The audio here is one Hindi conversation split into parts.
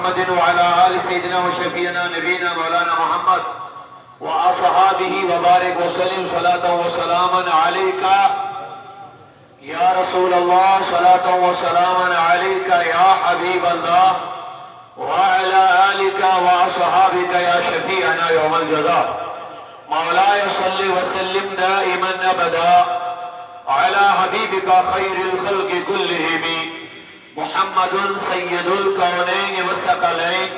मुहम्मदिन व अला आलि सय्यिदिना व शफीना नबीना मौलाना मोहम्मद व असहाबिही व बारिक व सल्लिम सलातन व सलामन अलैका या रसूल अल्लाह, सलातन व सलामन अलैका या हबीब अल्लाह व अला आलिका व असहाबिका या शफीअना यौमल जज़ा। मौलाय सल्लि व सल्लिम दाइमन अबदा अला हबीबिका खैरिल खल्क़ि कुल्लिहिम मुहम्मदुन सय्यदुल कौनैन व सकलैन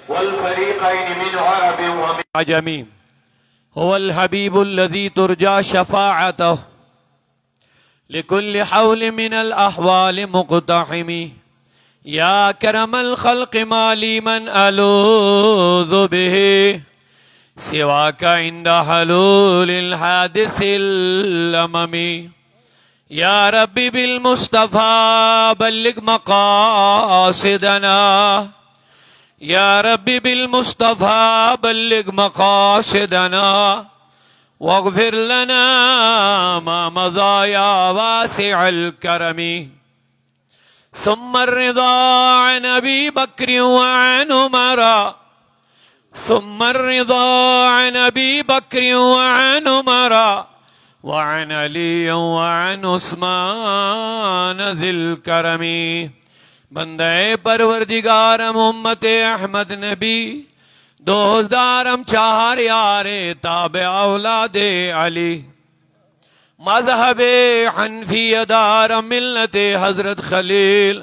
वल फरीक़ैन मिन अरबिन व मिन अजमी हुवल हबीबुल लज़ी तुरजा शफ़ाअतुहु लिकुल्लि हौल मिनल अहवाल मुक़तहिमी या करमल खल्क़ि माली मन अलूज़ु बिही सिवाका इंदा हलूलिल हादिसिल अममी या रब्बी बिल मुस्तफ़ा बल्लिग मक़ासिदना या रब्बी बिल मुस्तफ़ा बल्लिग मक़ासिदना वग़फ़िर लना मा मज़ा या वासिअल करमी सुम्मा रिज़ा अन अबी बक्र व अन उमर सुम्मा रिज़ा अन अबी बक्र व अन उमर व अन अली व अन उस्मान ज़िल करमी। बंदे परवरदिगारम उम्मत अहमद नबी दोस्तारम चार यारे ताबे औलादे अली मज़हबे हनफियदार मिल्लते हजरत खलील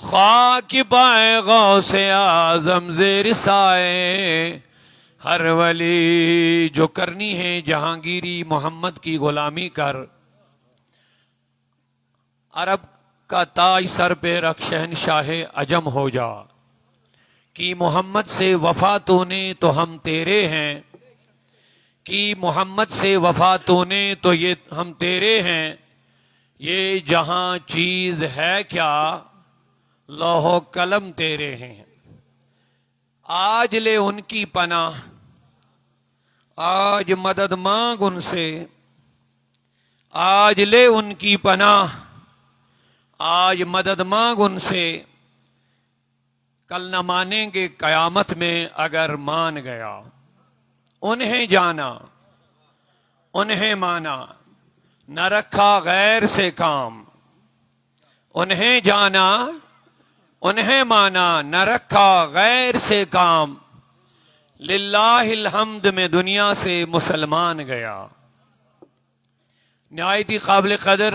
खाकी पाए गौसे आज़म ज़ेर साए हर वली जो करनी है जहांगीरी मोहम्मद की गुलामी कर अरब का ताज सर पे रख शहनशाह अजम हो जा कि मोहम्मद से वफा तूने तो हम तेरे हैं कि मोहम्मद से वफा तूने तो ये हम तेरे हैं ये जहां चीज है क्या लौहो कलम तेरे हैं। आज ले उनकी पनाह आज मदद मांग उनसे आज ले उनकी पनाह आज मदद मांग उनसे कल न मानेंगे कयामत में अगर मान गया। उन्हें जाना उन्हें माना न रखा गैर से काम उन्हें जाना उन्हें माना न रखा गैर से काम लिल्लाहिल हम्द में दुनिया से मुसलमान गया। निहायती काबिल कदर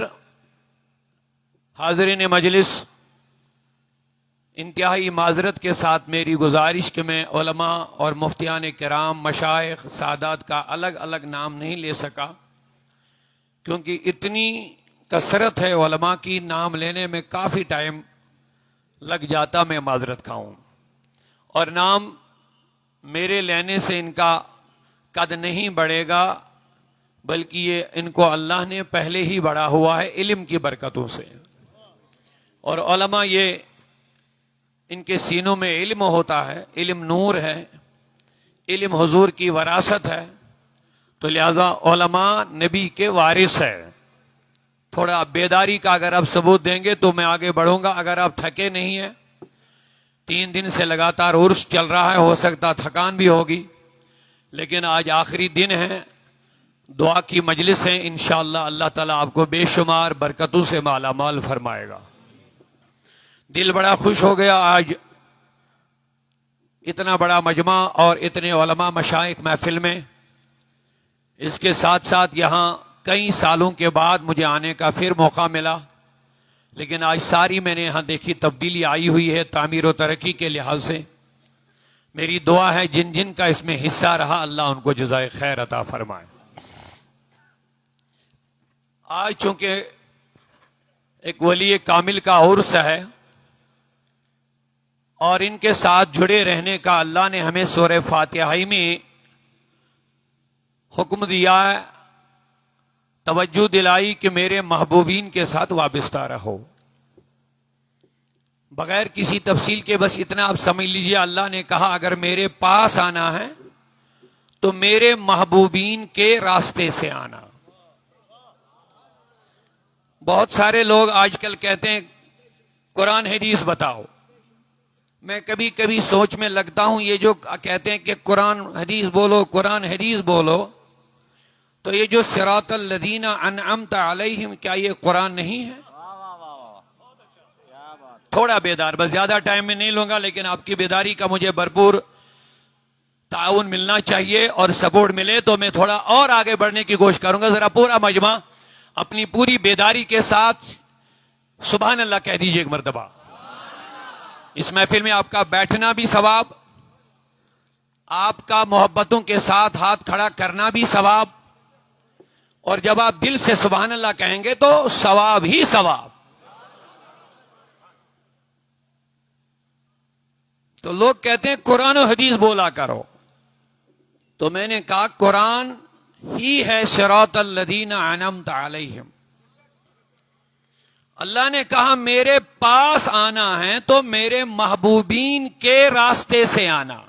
हाज़रीन मजलिस, इंतहाई माजरत के साथ मेरी गुजारिश कि मैं उलमा और मुफ्तियान किराम मशाइख सादात का अलग अलग नाम नहीं ले सका क्योंकि इतनी कसरत है उलमा की, नाम लेने में काफ़ी टाइम लग जाता। मैं माजरत खाऊं और नाम मेरे लेने से इनका कद नहीं बढ़ेगा बल्कि ये इनको अल्लाह ने पहले ही बढ़ा हुआ है इल्म की बरकतों से। और उलमा ये इनके सीनों में इल्म होता है, इल्म नूर है, इल्म हुजूर की वरासत है, तो लिहाजा उलमा नबी के वारिस है। थोड़ा बेदारी का अगर आप सबूत देंगे तो मैं आगे बढ़ूंगा। अगर आप थके नहीं हैं, 3 दिन से लगातार उर्स चल रहा है, हो सकता थकान भी होगी, लेकिन आज आखिरी दिन है, दुआ की मजलिस है। इंशाअल्लाह अल्लाह ताला आपको बेशुमार बरकतों से माला माल फरमाएगा। दिल बड़ा खुश हो गया आज इतना बड़ा मजमा और इतने उलमा मशाइख महफिल में। इसके साथ साथ यहाँ कई सालों के बाद मुझे आने का फिर मौका मिला, लेकिन आज सारी मैंने यहाँ देखी तब्दीली आई हुई है तामीर और तरक्की के लिहाज से। मेरी दुआ है जिन जिन का इसमें हिस्सा रहा अल्लाह उनको जज़ाए खैर अता फरमाए। आज चूंकि एक वली कामिल का उर्स है और इनके साथ जुड़े रहने का अल्लाह ने हमें सूरह फातिहा में हुक्म दिया है, तवज्जो दिलाई कि मेरे महबूबीन के साथ वाबस्ता रहो। बगैर किसी तफसील के बस इतना आप समझ लीजिए, अल्लाह ने कहा अगर मेरे पास आना है तो मेरे महबूबीन के रास्ते से आना। बहुत सारे लोग आजकल कहते हैं कुरान हदीस बताओ। मैं कभी कभी सोच में लगता हूं, ये जो कहते हैं कि कुरान हदीस बोलो, कुरान हदीस बोलो, तो ये जो सिरातल लदीना अनअमता अलैहिम, क्या ये कुरान नहीं है? थोड़ा बेदार, बस ज्यादा टाइम में नहीं लूंगा, लेकिन आपकी बेदारी का मुझे भरपूर ताउन मिलना चाहिए और सपोर्ट मिले तो मैं थोड़ा और आगे बढ़ने की कोशिश करूंगा। जरा पूरा मजमा अपनी पूरी बेदारी के साथ सुभान अल्लाह कह दीजिए एक मर्तबा। इस महफिल में आपका बैठना भी सवाब, आपका मोहब्बतों के साथ हाथ खड़ा करना भी सवाब, और जब आप दिल से सुभान अल्लाह कहेंगे तो सवाब ही सवाब। तो लोग कहते हैं कुरान और हदीस बोला करो, तो मैंने कहा कुरान ही है सिरातल लदीना अनअमता अलैहिम। अल्लाह ने कहा मेरे पास आना है तो मेरे महबूबीन के रास्ते से आना।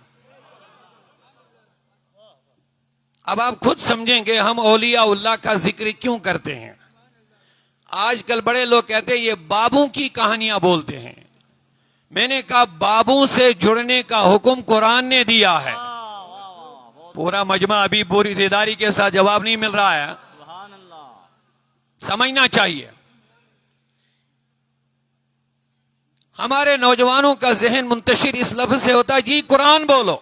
अब आप खुद समझेंगे हम औलिया उल्लाह का जिक्र क्यों करते हैं। आजकल बड़े लोग कहते हैं ये बाबू की कहानियां बोलते हैं। मैंने कहा बाबू से जुड़ने का हुक्म कुरान ने दिया है। पूरा मजमा अभी पूरी बेदारी के साथ जवाब नहीं मिल रहा है, समझना चाहिए। हमारे नौजवानों का जहन मुंतशिर इस लफ्ज से होता है जी कुरान बोलो।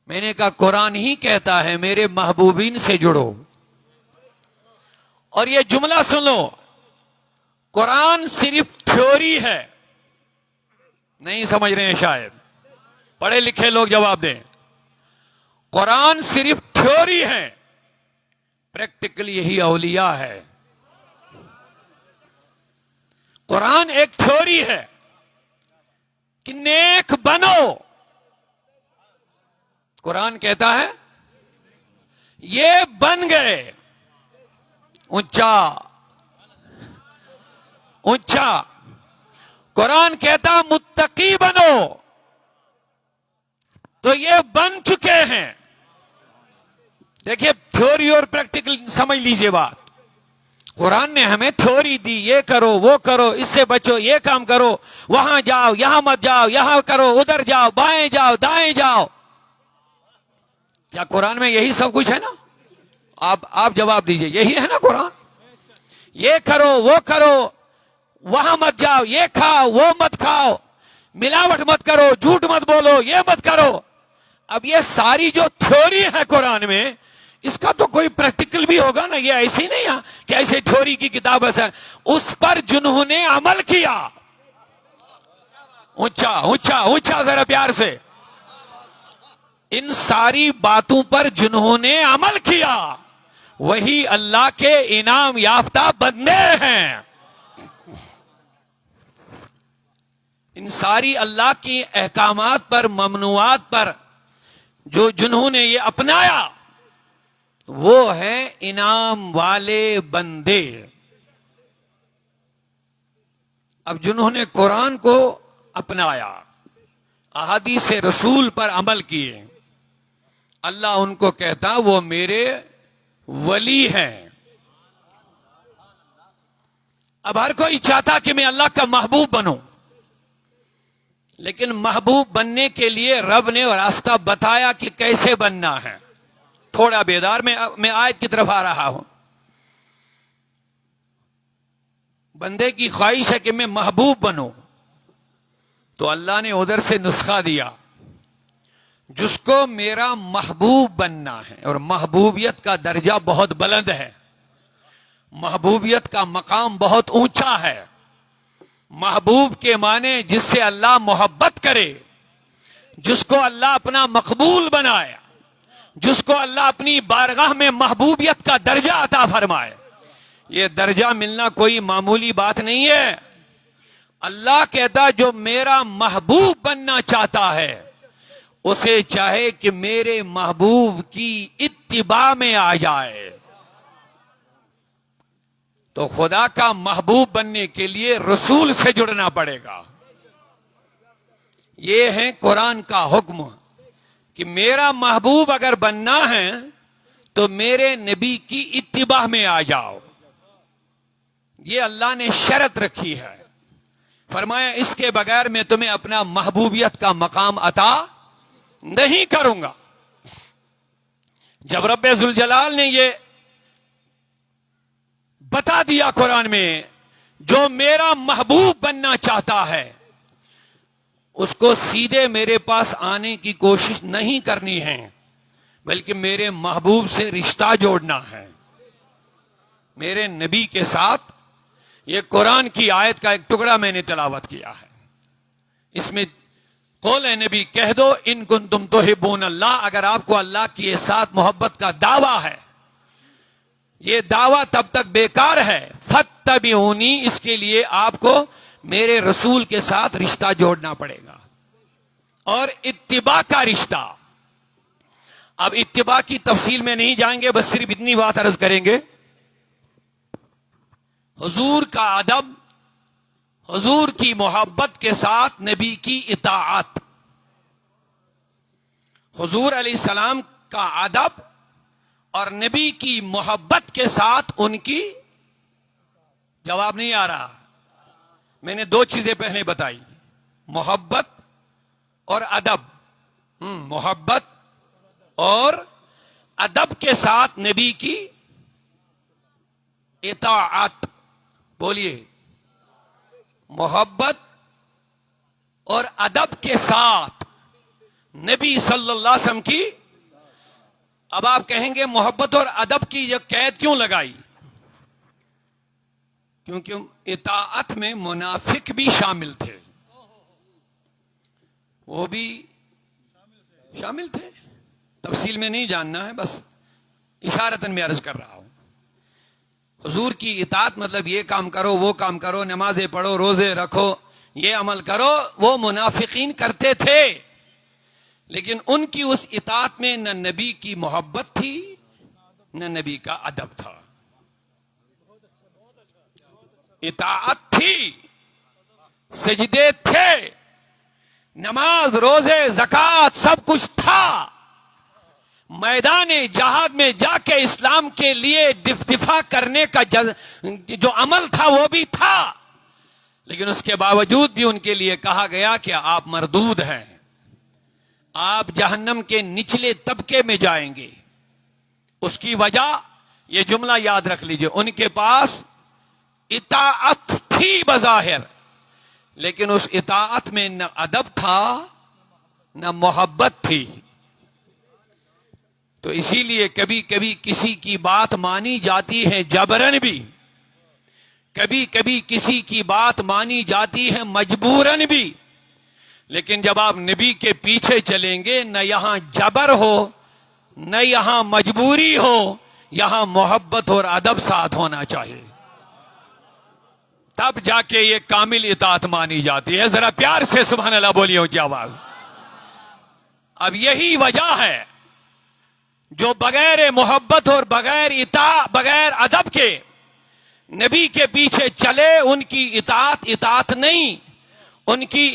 मैंने कहा कुरान ही कहता है मेरे महबूबीन से जुड़ो। और ये जुमला सुन लो, कुरान सिर्फ थ्योरी है। नहीं समझ रहे हैं शायद, पढ़े लिखे लोग जवाब दें। कुरान सिर्फ थ्योरी है, प्रैक्टिकली यही औलिया है। कुरान एक थ्योरी है कि नेक बनो। कुरान कहता है ये बन गए, ऊंचा ऊंचा। कुरान कहता मुत्तकी बनो, तो ये बन चुके हैं। देखिए थ्योरी और प्रैक्टिकल समझ लीजिए बात। कुरान ने हमें थ्योरी दी, ये करो वो करो, इससे बचो, ये काम करो, वहां जाओ यहां मत जाओ, यहां करो उधर जाओ, बाएं जाओ दाएं जाओ। क्या कुरान में यही सब कुछ है ना? आप जवाब दीजिए, यही है ना कुरान? ये करो वो करो, वहां मत जाओ, ये खाओ वो मत खाओ, मिलावट मत करो, झूठ मत बोलो, ये मत करो। अब ये सारी जो थ्योरी है कुरान में, इसका तो कोई प्रैक्टिकल भी होगा ना। ये ऐसी नहीं है कि ऐसे थ्योरी की किताब है, उस पर जिन्होंने अमल किया। ऊंचा ऊंचा ऊंचा जरा प्यार से। इन सारी बातों पर जिन्होंने अमल किया वही अल्लाह के इनाम याफ्ता बंदे हैं। इन सारी अल्लाह की अहकामात पर, ममनुआत पर जो जिन्होंने ये अपनाया वो है इनाम वाले बंदे। अब जिन्होंने कुरान को अपनाया, अहादीस रसूल पर अमल किए, अल्लाह उनको कहता वो मेरे वली हैं। अब हर कोई चाहता कि मैं अल्लाह का महबूब बनूं, लेकिन महबूब बनने के लिए रब ने रास्ता बताया कि कैसे बनना है। थोड़ा बेदार मैं आयत की तरफ आ रहा हूं। बंदे की ख्वाहिश है कि मैं महबूब बनूं, तो अल्लाह ने उधर से नुस्खा दिया, जिसको मेरा महबूब बनना है। और महबूबियत का दर्जा बहुत बुलंद है, महबूबियत का मकाम बहुत ऊंचा है। महबूब के माने जिससे अल्लाह मोहब्बत करे, जिसको अल्लाह अपना मकबूल बनाए, जिसको अल्लाह अपनी बारगाह में महबूबियत का दर्जा अता फरमाए। यह दर्जा मिलना कोई मामूली बात नहीं है। अल्लाह कहता जो मेरा महबूब बनना चाहता है, उसे चाहे कि मेरे महबूब की इत्तिबा में आ जाए। तो खुदा का महबूब बनने के लिए रसूल से जुड़ना पड़ेगा। ये है कुरान का हुक्म कि मेरा महबूब अगर बनना है तो मेरे नबी की इत्तिबा में आ जाओ। ये अल्लाह ने शर्त रखी है। फरमाया इसके बगैर मैं तुम्हें अपना महबूबियत का मकाम अता नहीं करूंगा। जब रब्बे जुल जलाल ने ये बता दिया कुरान में, जो मेरा महबूब बनना चाहता है उसको सीधे मेरे पास आने की कोशिश नहीं करनी है, बल्कि मेरे महबूब से रिश्ता जोड़ना है, मेरे नबी के साथ। ये कुरान की आयत का एक टुकड़ा मैंने तिलावत किया है। इसमें कौल है नबी, कह दो इन कुंतुम तुहिब्बून अल्लाह, अगर आपको अल्लाह के साथ मोहब्बत का दावा है, ये दावा तब तक बेकार है, फत्तबिऊनी, इसके लिए आपको मेरे रसूल के साथ रिश्ता जोड़ना पड़ेगा, और इत्तिबा का रिश्ता। अब इत्तिबा की तफसील में नहीं जाएंगे, बस सिर्फ इतनी बात अर्ज करेंगे। हुजूर का अदब, हुजूर की मोहब्बत के साथ नबी की इताअत। हुजूर अलैहिस्सलाम का अदब और नबी की मोहब्बत के साथ उनकी, जवाब नहीं आ रहा, मैंने दो चीजें पहले बताई, मोहब्बत और अदब। मोहब्बत और अदब के साथ नबी की इताअत। बोलिए, मोहब्बत और अदब के साथ नबी सल्लल्लाहु अलैहि वसल्लम की। अब आप कहेंगे मोहब्बत और अदब की यह कैद क्यों लगाई? क्योंकि इताअत में मुनाफिक भी शामिल थे, वो भी शामिल थे। तफसील में नहीं जानना है, बस इशारतन में अर्ज कर रहा हूं। हुजूर की इताअत मतलब ये काम करो, वो काम करो, नमाजें पढ़ो, रोजे रखो, ये अमल करो, वो मुनाफिकीन करते थे। लेकिन उनकी उस इताअत में न नबी की मोहब्बत थी, न नबी का अदब था। इताअत थी, सजदे थे, नमाज, रोजे, ज़कात सब कुछ था। मैदान जहाद में जाके इस्लाम के लिए दिफा करने का जो अमल था वो भी था। लेकिन उसके बावजूद भी उनके लिए कहा गया कि आप मरदूद हैं, आप जहन्नम के निचले तबके में जाएंगे। उसकी वजह, ये जुमला याद रख लीजिए, उनके पास इताअत थी बज़ाहिर, लेकिन उस इताअत में न अदब था न मोहब्बत थी। तो इसीलिए कभी कभी किसी की बात मानी जाती है जबरन भी, कभी कभी किसी की बात मानी जाती है मजबूरन भी। लेकिन जब आप नबी के पीछे चलेंगे, न यहां जबर हो न यहां मजबूरी हो, यहां मोहब्बत और अदब साथ होना चाहिए, तब जाके ये कामिल इताअत मानी जाती है। जरा प्यार से सुभान अल्लाह बोलिए ऊंची आवाज। अब यही वजह है जो बगैर मोहब्बत और बगैर अदब के नबी के पीछे चले, उनकी इताअत नहीं, उनकी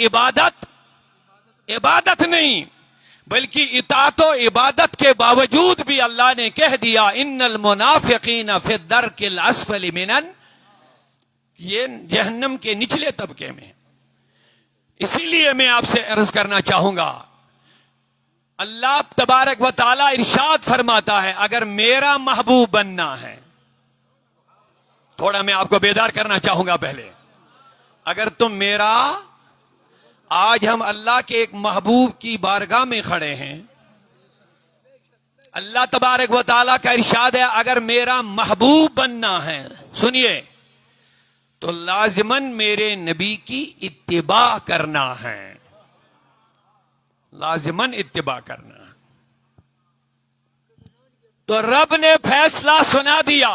इबादत नहीं, बल्कि इताअत और इबादत के बावजूद भी अल्लाह ने कह दिया इन्नल मुनाफिकीन फि दर्किल अस्फली मिनन, ये जहन्नम के निचले तबके में। इसीलिए मैं आपसे अर्ज करना चाहूंगा, अल्लाह तबारक व ताला इरशाद फरमाता है, अगर मेरा महबूब बनना है, थोड़ा मैं आपको बेदार करना चाहूंगा पहले, अगर तुम मेरा, आज हम अल्लाह के एक महबूब की बारगाह में खड़े हैं, अल्लाह तबारक व ताला का इरशाद है अगर मेरा महबूब बनना है, सुनिए, तो लाजिमन मेरे नबी की इत्तिबा करना है, लाजिमन इत्तिबा करना। तो रब ने फैसला सुना दिया,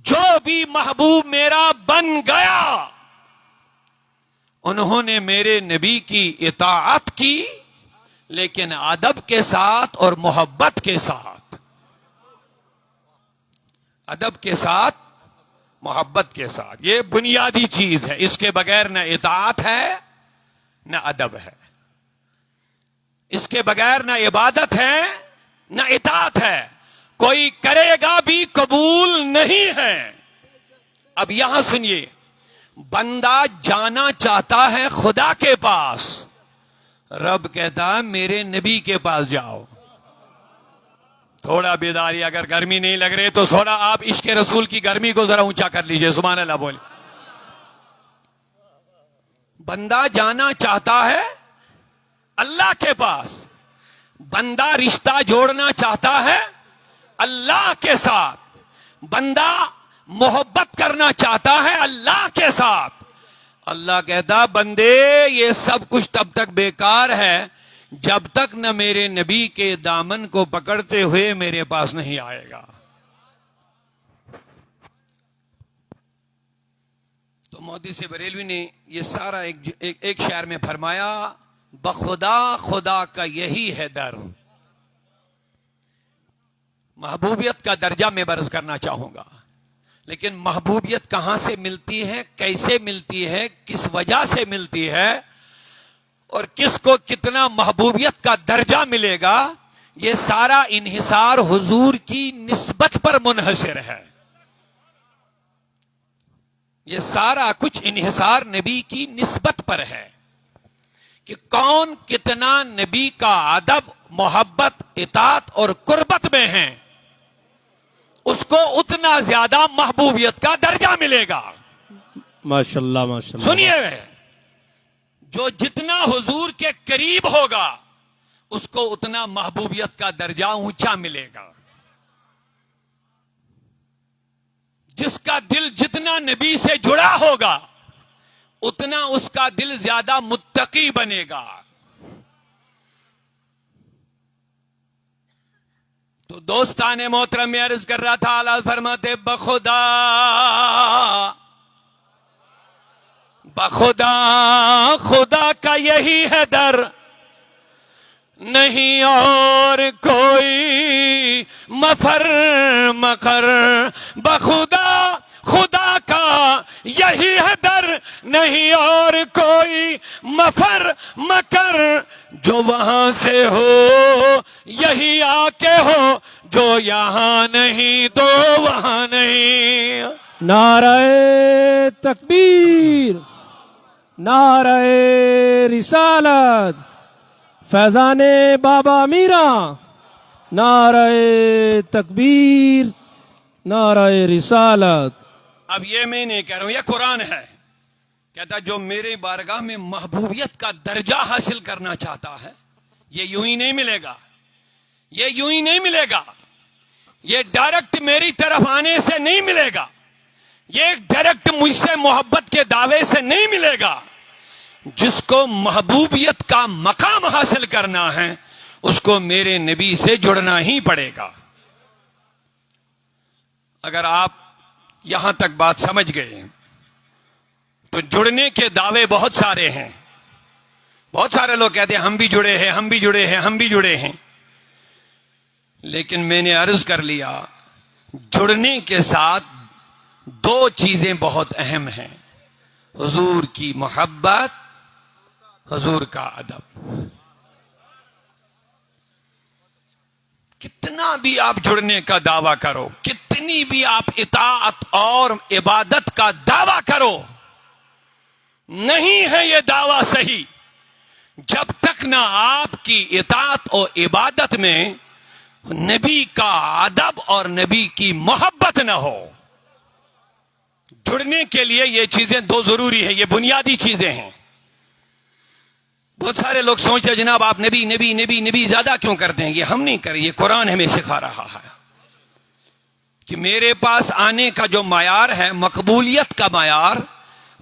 जो भी महबूब मेरा बन गया उन्होंने मेरे नबी की इताअत की, लेकिन अदब के साथ और मोहब्बत के साथ, अदब के साथ मोहब्बत के साथ। ये बुनियादी चीज है, इसके बगैर न इताअत है न अदब है, इसके बगैर न इबादत है न इताअत है, कोई करेगा भी कबूल नहीं है। अब यहां सुनिए, बंदा जाना चाहता है खुदा के पास, रब कहता है मेरे नबी के पास जाओ। थोड़ा बेदारी, अगर गर्मी नहीं लग रही तो थोड़ा आप इश्क रसूल की गर्मी को जरा ऊंचा कर लीजिए, सुभान अल्लाह बोले। बंदा जाना चाहता है अल्लाह के पास, बंदा रिश्ता जोड़ना चाहता है अल्लाह के साथ, बंदा मोहब्बत करना चाहता है अल्लाह के साथ। अल्लाह कहता बंदे ये सब कुछ तब तक बेकार है जब तक न मेरे नबी के दामन को पकड़ते हुए मेरे पास नहीं आएगा। तो मोदी से बरेलवी ने ये सारा एक शायर में फरमाया, बखुदा खुदा का यही है दर। महबूबियत का दर्जा मैं बरस करना चाहूंगा, लेकिन महबूबियत कहां से मिलती है, कैसे मिलती है, किस वजह से मिलती है और किसको कितना महबूबियत का दर्जा मिलेगा, ये सारा इन्हिसार हुजूर की निस्बत पर मुनहसर है। ये सारा कुछ इन्हिसार नबी की निस्बत पर है कि कौन कितना नबी का अदब, मोहब्बत, इताअत और कुर्बत में है, उसको उतना ज्यादा महबूबियत का दर्जा मिलेगा। माशाल्लाह माशाल्लाह। सुनिए, जो जितना हुजूर के करीब होगा उसको उतना महबूबियत का दर्जा ऊंचा मिलेगा। जिसका दिल जितना नबी से जुड़ा होगा उतना उसका दिल ज्यादा मुत्तकी बनेगा। तो दोस्ताने मोहतरम में अर्ज कर रहा था, आला फरमाते बखुदा बखुदा खुदा का यही है दर, नहीं और कोई मफर मकर। बखुदा खुदा का यही है दर, नहीं और कोई मफर मकर। जो वहां से हो यही आके हो, जो यहां नहीं तो वहां नहीं। नारे तकबीर, नारे रिसालत, फैजाने बाबा मीरा, नारे तकबीर, नारे रिसालत। अब ये मैं नहीं कह रहा हूं, ये कुरान है। कहता जो मेरे बारगाह में महबूबियत का दर्जा हासिल करना चाहता है, ये यूं ही नहीं मिलेगा, ये यूं ही नहीं मिलेगा, ये डायरेक्ट मेरी तरफ आने से नहीं मिलेगा, ये डायरेक्ट मुझसे मोहब्बत के दावे से नहीं मिलेगा। जिसको महबूबियत का मकाम हासिल करना है उसको मेरे नबी से जुड़ना ही पड़ेगा। अगर आप यहां तक बात समझ गए तो जुड़ने के दावे बहुत सारे हैं। बहुत सारे लोग कहते हैं हम भी जुड़े हैं, हम भी जुड़े हैं, हम भी जुड़े हैं। लेकिन मैंने अर्ज कर लिया, जुड़ने के साथ दो चीजें बहुत अहम हैं, हुजूर की मोहब्बत, हुजूर का अदब। कितना भी आप जुड़ने का दावा करो, कितनी भी आप इताअत और इबादत का दावा करो, नहीं है ये दावा सही जब तक ना आपकी इताअत और इबादत में नबी का अदब और नबी की मोहब्बत ना हो। जुड़ने के लिए ये चीजें दो जरूरी है, ये बुनियादी चीजें हैं। बहुत सारे लोग सोचते हैं जनाब आप नबी नबी नबी नबी ज्यादा क्यों करते हैं। ये हम नहीं करें, ये कुरान हमें सिखा रहा है कि मेरे पास आने का जो मायार है, मकबूलियत का मायार,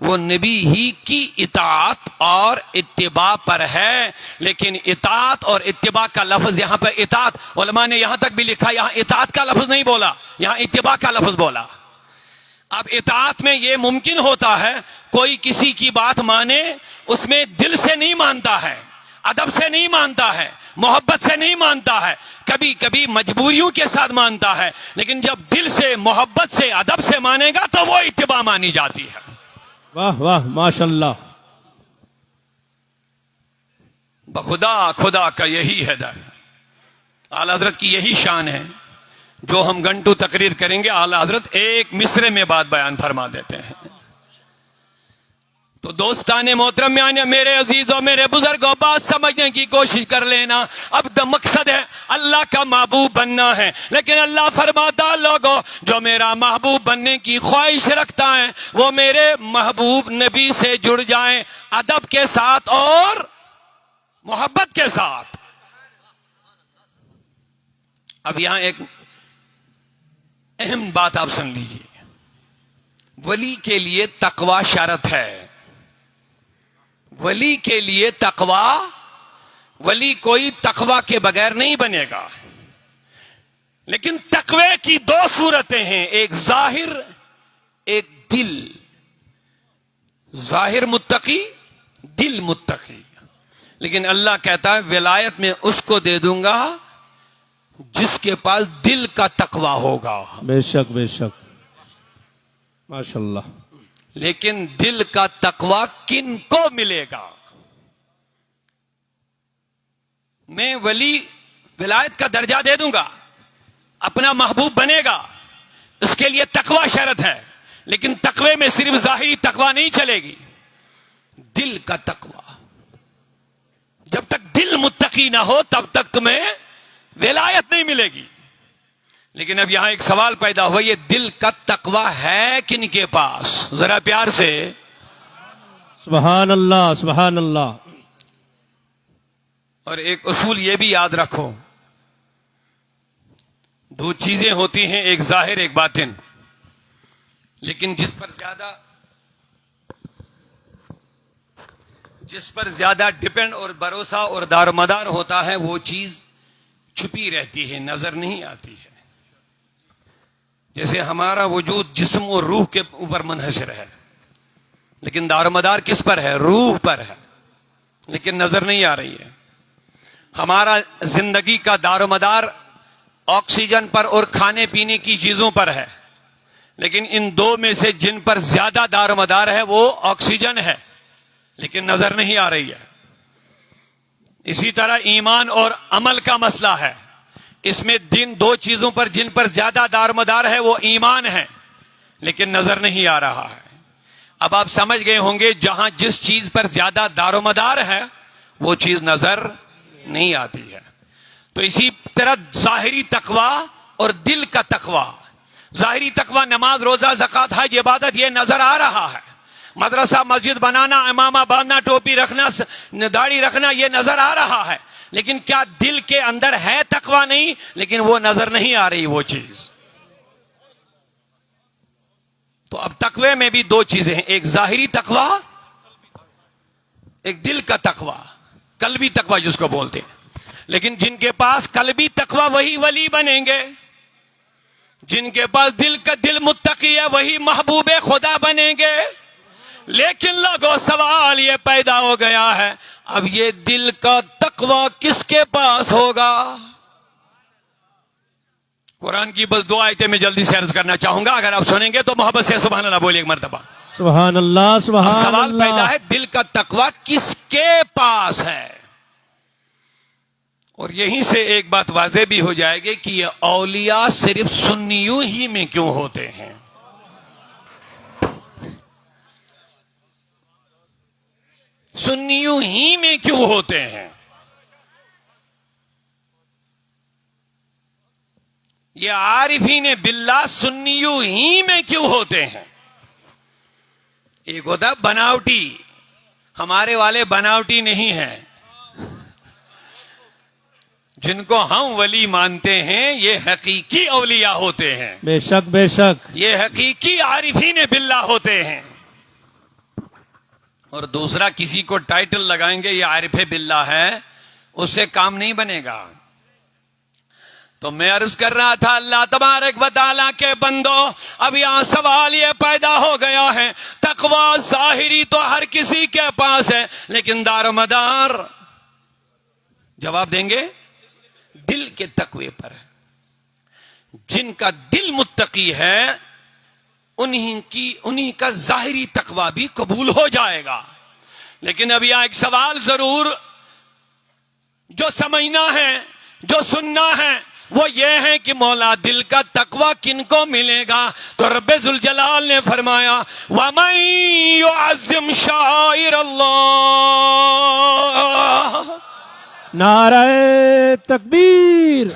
वो नबी ही की इताअत और इत्तिबा पर है। लेकिन इताअत और इत्तिबा का लफ्ज यहां पर, इताअत उलमा ने यहां तक भी लिखा, यहां इताअत का लफ्ज नहीं बोला, यहां इत्तिबा का लफ्ज बोला। अब इताअत में यह मुमकिन होता है कोई किसी की बात माने, उसमें दिल से नहीं मानता है, अदब से नहीं मानता है, मोहब्बत से नहीं मानता है, कभी कभी मजबूरियों के साथ मानता है। लेकिन जब दिल से, मोहब्बत से, अदब से मानेगा तो वो इत्तिबा मानी जाती है। वाह वाह माशाल्लाह। बखुदा खुदा का यही है दर। आला हजरत की यही शान है जो हम घंटों तकरीर करेंगे, आला हजरत एक मिसरे में बात बयान फरमा देते हैं। तो दोस्ताने मोहतरम मेरे अजीजों, मेरे बुजुर्गों, बात समझने की कोशिश कर लेना। अब मकसद है अल्लाह का महबूब बनना है, लेकिन अल्लाह फरमाता लोगों जो मेरा महबूब बनने की ख्वाहिश रखता है वो मेरे महबूब नबी से जुड़ जाएं, अदब के साथ और मोहब्बत के साथ। अब यहां एक अहम बात आप सुन लीजिए। वली के लिए तकवा शर्त है। वली के लिए तकवा, वली कोई तकवा के बगैर नहीं बनेगा। लेकिन तकवे की दो सूरतें हैं, एक जाहिर, एक दिल। जाहिर मुत्तकी, दिल मुत्तकी। लेकिन अल्लाह कहता है विलायत में उसको दे दूंगा जिसके पास दिल का तकवा होगा। बेशक बेशक, माशाल्लाह। लेकिन दिल का तकवा किन को मिलेगा? मैं वली विलायत का दर्जा दे दूंगा, अपना महबूब बनेगा, उसके लिए तकवा शर्त है। लेकिन तकवे में सिर्फ जाहिरी तकवा नहीं चलेगी, दिल का तकवा। जब तक दिल मुत्तकी ना हो तब तक तुम्हें विलायत नहीं मिलेगी। लेकिन अब यहां एक सवाल पैदा हुआ, ये दिल का तकवा है किन के पास? जरा प्यार से सुभान अल्लाह, सुभान अल्लाह। और एक उसूल ये भी याद रखो, दो चीजें होती हैं, एक जाहिर एक बातिन। लेकिन जिस पर ज्यादा डिपेंड और भरोसा और दारोमदार होता है वो चीज छुपी रहती है, नजर नहीं आती है। जैसे हमारा वजूद जिस्म और रूह के ऊपर मुनहसर है, लेकिन दारोमदार किस पर है? रूह पर है, लेकिन नजर नहीं आ रही है। हमारा जिंदगी का दारोमदार ऑक्सीजन पर और खाने पीने की चीजों पर है, लेकिन इन दो में से जिन पर ज्यादा दारोमदार है वो ऑक्सीजन है, लेकिन नजर नहीं आ रही है। इसी तरह ईमान और अमल का मसला है। इसमें दो चीजों पर जिन पर ज्यादा दारोमदार है वो ईमान है, लेकिन नजर नहीं आ रहा है। अब आप समझ गए होंगे, जहां जिस चीज पर ज्यादा दारोमदार है वो चीज नजर नहीं आती है। तो इसी तरह जाहिरी तकवा और दिल का तकवा। जाहिरी तकवा नमाज, रोजा, ज़कात, हज, इबादत, ये नजर आ रहा है। मदरसा मस्जिद बनाना, इमामा बांधना, टोपी रखना, दाढ़ी रखना, ये नजर आ रहा है। लेकिन क्या दिल के अंदर है तकवा? नहीं, लेकिन वो नजर नहीं आ रही वो चीज। तो अब तकवे में भी दो चीजें हैं, एक जाहिरी तकवा, एक दिल का तकवा, कल्बी तकवा जिसको बोलते हैं। लेकिन जिनके पास कल्बी तकवा वही वली बनेंगे, जिनके पास दिल मुत्तकी है वही महबूबे खुदा बनेंगे। लेकिन लोगों सवाल ये पैदा हो गया है, अब ये दिल का तकवा किसके पास होगा? कुरान की बस दो आयतें मैं जल्दी से अर्ज करना चाहूंगा, अगर आप सुनेंगे तो मोहब्बत से सुभान अल्लाह बोलिए एक मर्तबा। सुभान अल्लाह, सुभान अल्लाह। सवाल पैदा है दिल का तकवा किसके पास है? और यहीं से एक बात वाज़ेह भी हो जाएगी कि ये औलिया सिर्फ सुन्नियों ही में क्यों होते हैं? सुन्नियों ही में क्यों होते हैं? ये आरिफीन बिल्लाह सुन्नियों ही में क्यों होते हैं? एक होता बनावटी, हमारे वाले बनावटी नहीं हैं। जिनको हम वली मानते हैं ये हकीकी औलिया होते हैं। बेशक बेशक, ये हकीकी आरिफीन बिल्लाह होते हैं। और दूसरा, किसी को टाइटल लगाएंगे ये आरिफे बिल्लाह है, उससे काम नहीं बनेगा। तो मैं अर्ज कर रहा था, अल्लाह तबारक व तआला के बंदो, अब यहां सवाल ये पैदा हो गया है, तकवा जाहिरी तो हर किसी के पास है, लेकिन दारोमदार जवाब देंगे दिल के तकवे पर है। जिनका दिल मुत्तकी है उन्हीं का जाहिरी तकवा भी कबूल हो जाएगा। लेकिन अब यहां एक सवाल जरूर जो समझना है, जो सुनना है, वो ये है कि मौला दिल का तकवा किनको मिलेगा। तो रब्बे जुल जलाल ने फरमाया वमन युअज़्ज़िम शाइर अल्लाह। नाराए तकबीर,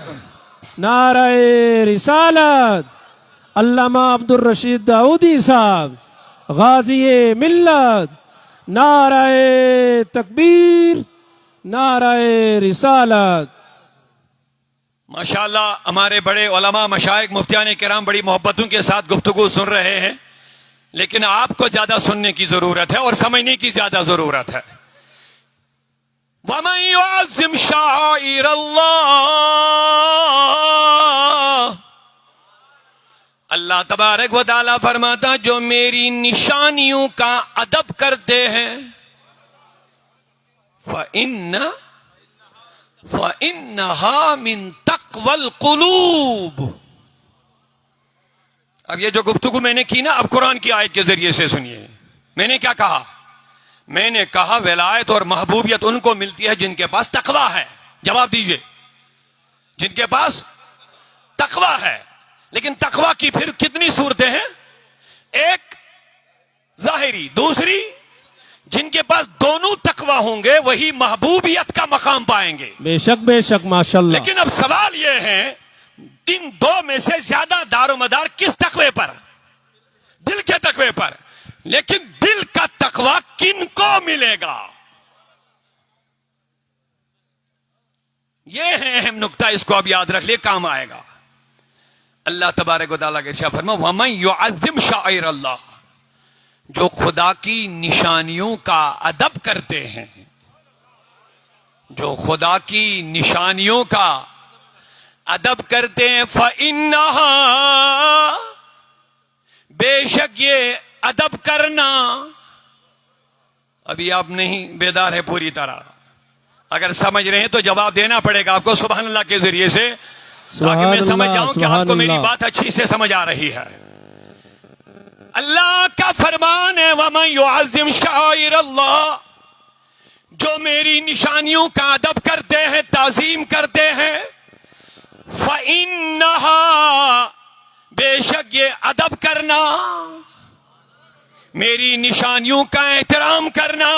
नाराए रिसालत। अल्लामा अब्दुल रशीद दाऊदी साहब गाजी मिल्लत। नाराए तकबीर, नाराए रिसालत। माशाअल्लाह हमारे बड़े उलमा मशाइख मुफ्तियान किराम बड़ी मोहब्बतों के साथ गुफ्तगू सुन रहे हैं, लेकिन आपको ज्यादा सुनने की जरूरत है और समझने की ज्यादा जरूरत है। वमन युअज़्ज़िम शाइर अल्लाह, अल्लाह तबारक व तआला फरमाता जो मेरी निशानियों का अदब करते हैं फ़इन्नहा मिन तक़वल क़ुलूब। अब ये जो गुफ्तगू मैंने की ना, अब कुरान की आयत के जरिए से सुनिए। मैंने क्या कहा? मैंने कहा विलायत और महबूबियत उनको मिलती है जिनके पास तकवा है। जवाब दीजिए, जिनके पास तकवा है। लेकिन तकवा की फिर कितनी सूरतें हैं? एक जाहिरी, दूसरी जिनके पास दोनों तकवा होंगे वही महबूबियत का मकाम पाएंगे। बेशक बेशक माशाल्लाह। लेकिन अब सवाल यह है इन दो में से ज्यादा दारोमदार किस तकवे पर? दिल के तकवे पर। लेकिन दिल का तकवा किनको मिलेगा? यह है अहम नुक्ता, इसको अब याद रख ले, काम आएगा। अल्लाह तबारक व तआला के इरशाद फरमा वमन युअज़्ज़िम शाइर अल्लाह, जो खुदा की निशानियों का अदब करते हैं, जो खुदा की निशानियों का अदब करते हैं फ़इन्नहा, बेशक ये अदब करना। अभी आप नहीं बेदार है पूरी तरह, अगर समझ रहे हैं तो जवाब देना पड़ेगा आपको सुभान अल्लाह के जरिए से, ताकि मैं समझ जाऊं कि आपको मेरी बात अच्छी से समझ आ रही है। अल्लाह का फरमान है वमन युअज़्ज़िम शाइर अल्लाह, जो मेरी निशानियों का अदब करते हैं, ताजीम करते हैं, फ़इन्नहा, बेशक ये अदब करना, मेरी निशानियों का एहतराम करना,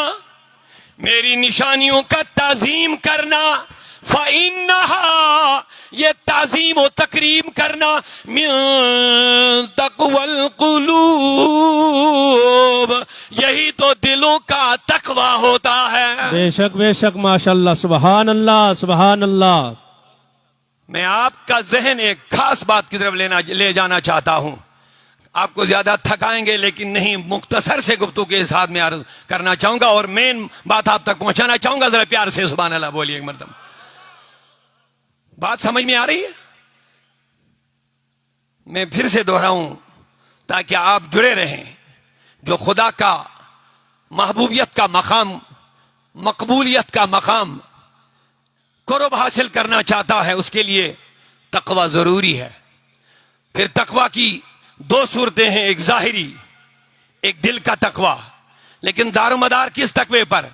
मेरी निशानियों का ताजीम करना, फ़इन्नहा, ये ताजीम और तकरीम करना, मिन तक़वल क़ुलूब, यही तो दिलों का तकवा होता है। बेशक बेशक माशाल्लाह, सुभान अल्लाह सुभान अल्लाह। मैं आपका जहन एक खास बात की तरफ ले जाना चाहता हूं। आपको ज्यादा थकाएंगे लेकिन नहीं, मुख्तसर से गुफ्तगू के साथ में अर्ज करना चाहूंगा और मेन बात आप तक पहुंचाना चाहूंगा। जरा प्यार से सुभान अल्लाह बोलिए एक मरतबा। बात समझ में आ रही है? मैं फिर से दोहराऊं ताकि आप जुड़े रहें। जो खुदा का महबूबियत का मकाम, मकबूलियत का मकाम कुर्ब हासिल करना चाहता है, उसके लिए तकवा जरूरी है। फिर तकवा की दो सूरतें हैं, एक जाहिरी, एक दिल का तकवा। लेकिन दारोमदार किस तकवे पर?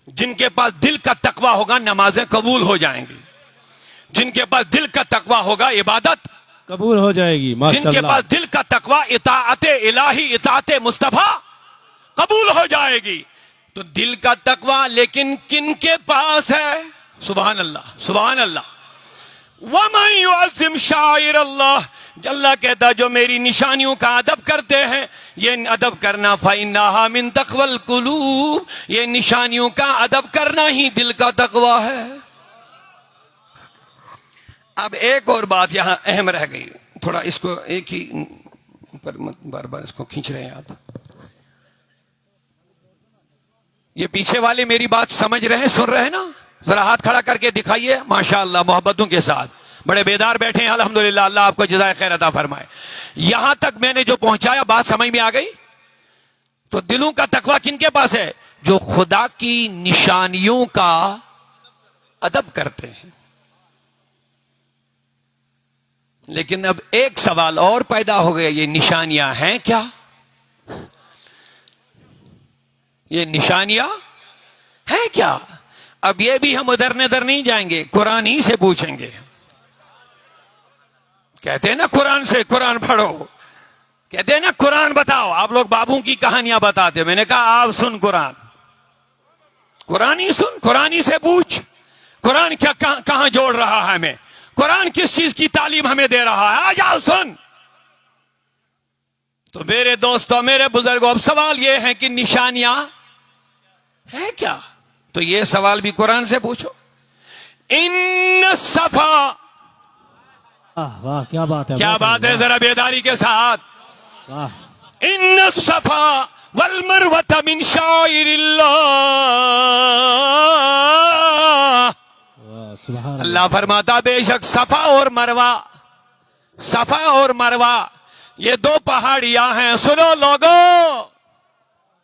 जिनके पास दिल का तकवा होगा नमाजें कबूल हो जाएंगी, जिनके पास दिल का तकवा होगा इबादत कबूल हो जाएगी माशाल्लाह। जिनके पास दिल का तकवा इताअते इलाही, इताअते मुस्तफा कबूल हो जाएगी। तो दिल का तकवा लेकिन किन के पास है? सुभान अल्लाह सुभान अल्लाह। वमन युअज़्ज़िम शाइर अल्लाह, अल्लाह कहता जो मेरी निशानियों का अदब करते हैं, ये अदब करना फ़इन्नहा मिन तक़वल क़ुलूब, ये निशानियों का अदब करना ही दिल का तकवा है। अब एक और बात यहां अहम रह गई, थोड़ा इसको एक ही पर बार बार इसको खींच रहे हैं आप। ये पीछे वाले मेरी बात समझ रहे हैं, सुन रहे हैं ना? जरा हाथ खड़ा करके दिखाइए माशाअल्लाह, मोहब्बतों के साथ। बड़े बेदार बैठे हैं अल्हम्दुलिल्लाह, अल्लाह आपको जज़ाए खैर अता फरमाए। यहां तक मैंने जो पहुंचाया बात समझ में आ गई? तो दिलों का तकवा किनके पास है? जो खुदा की निशानियों का अदब करते हैं। लेकिन अब एक सवाल और पैदा हो गया, ये निशानियां हैं क्या? ये निशानियां हैं क्या? अब ये भी हम उधर नजर नहीं जाएंगे, कुरान ही से पूछेंगे। कहते हैं ना कुरान से, कुरान पढ़ो, कहते हैं ना कुरान बताओ। आप लोग बाबू की कहानियां बताते, मैंने कहा आप सुन कुरान, कुरान ही सुन, कुरान ही से पूछ, कुरान क्या कहां जोड़ रहा है हमें, कुरान किस चीज की तालीम हमें दे रहा है, आ जाओ सुन। तो मेरे दोस्तों, मेरे बुजुर्गों, अब सवाल यह है कि निशानियां है क्या? तो यह सवाल भी कुरान से पूछो। इन सफा, वाह वाह, क्या बात है, क्या बात है, जरा बेदारी के साथ। वाह। इन सफा वल मरवत मिन शाइरिल्लाह। सुभान अल्लाह फरमाता, बेशक सफा और मरवा, सफा और मरवा ये दो पहाड़ियां हैं। सुनो लोगों,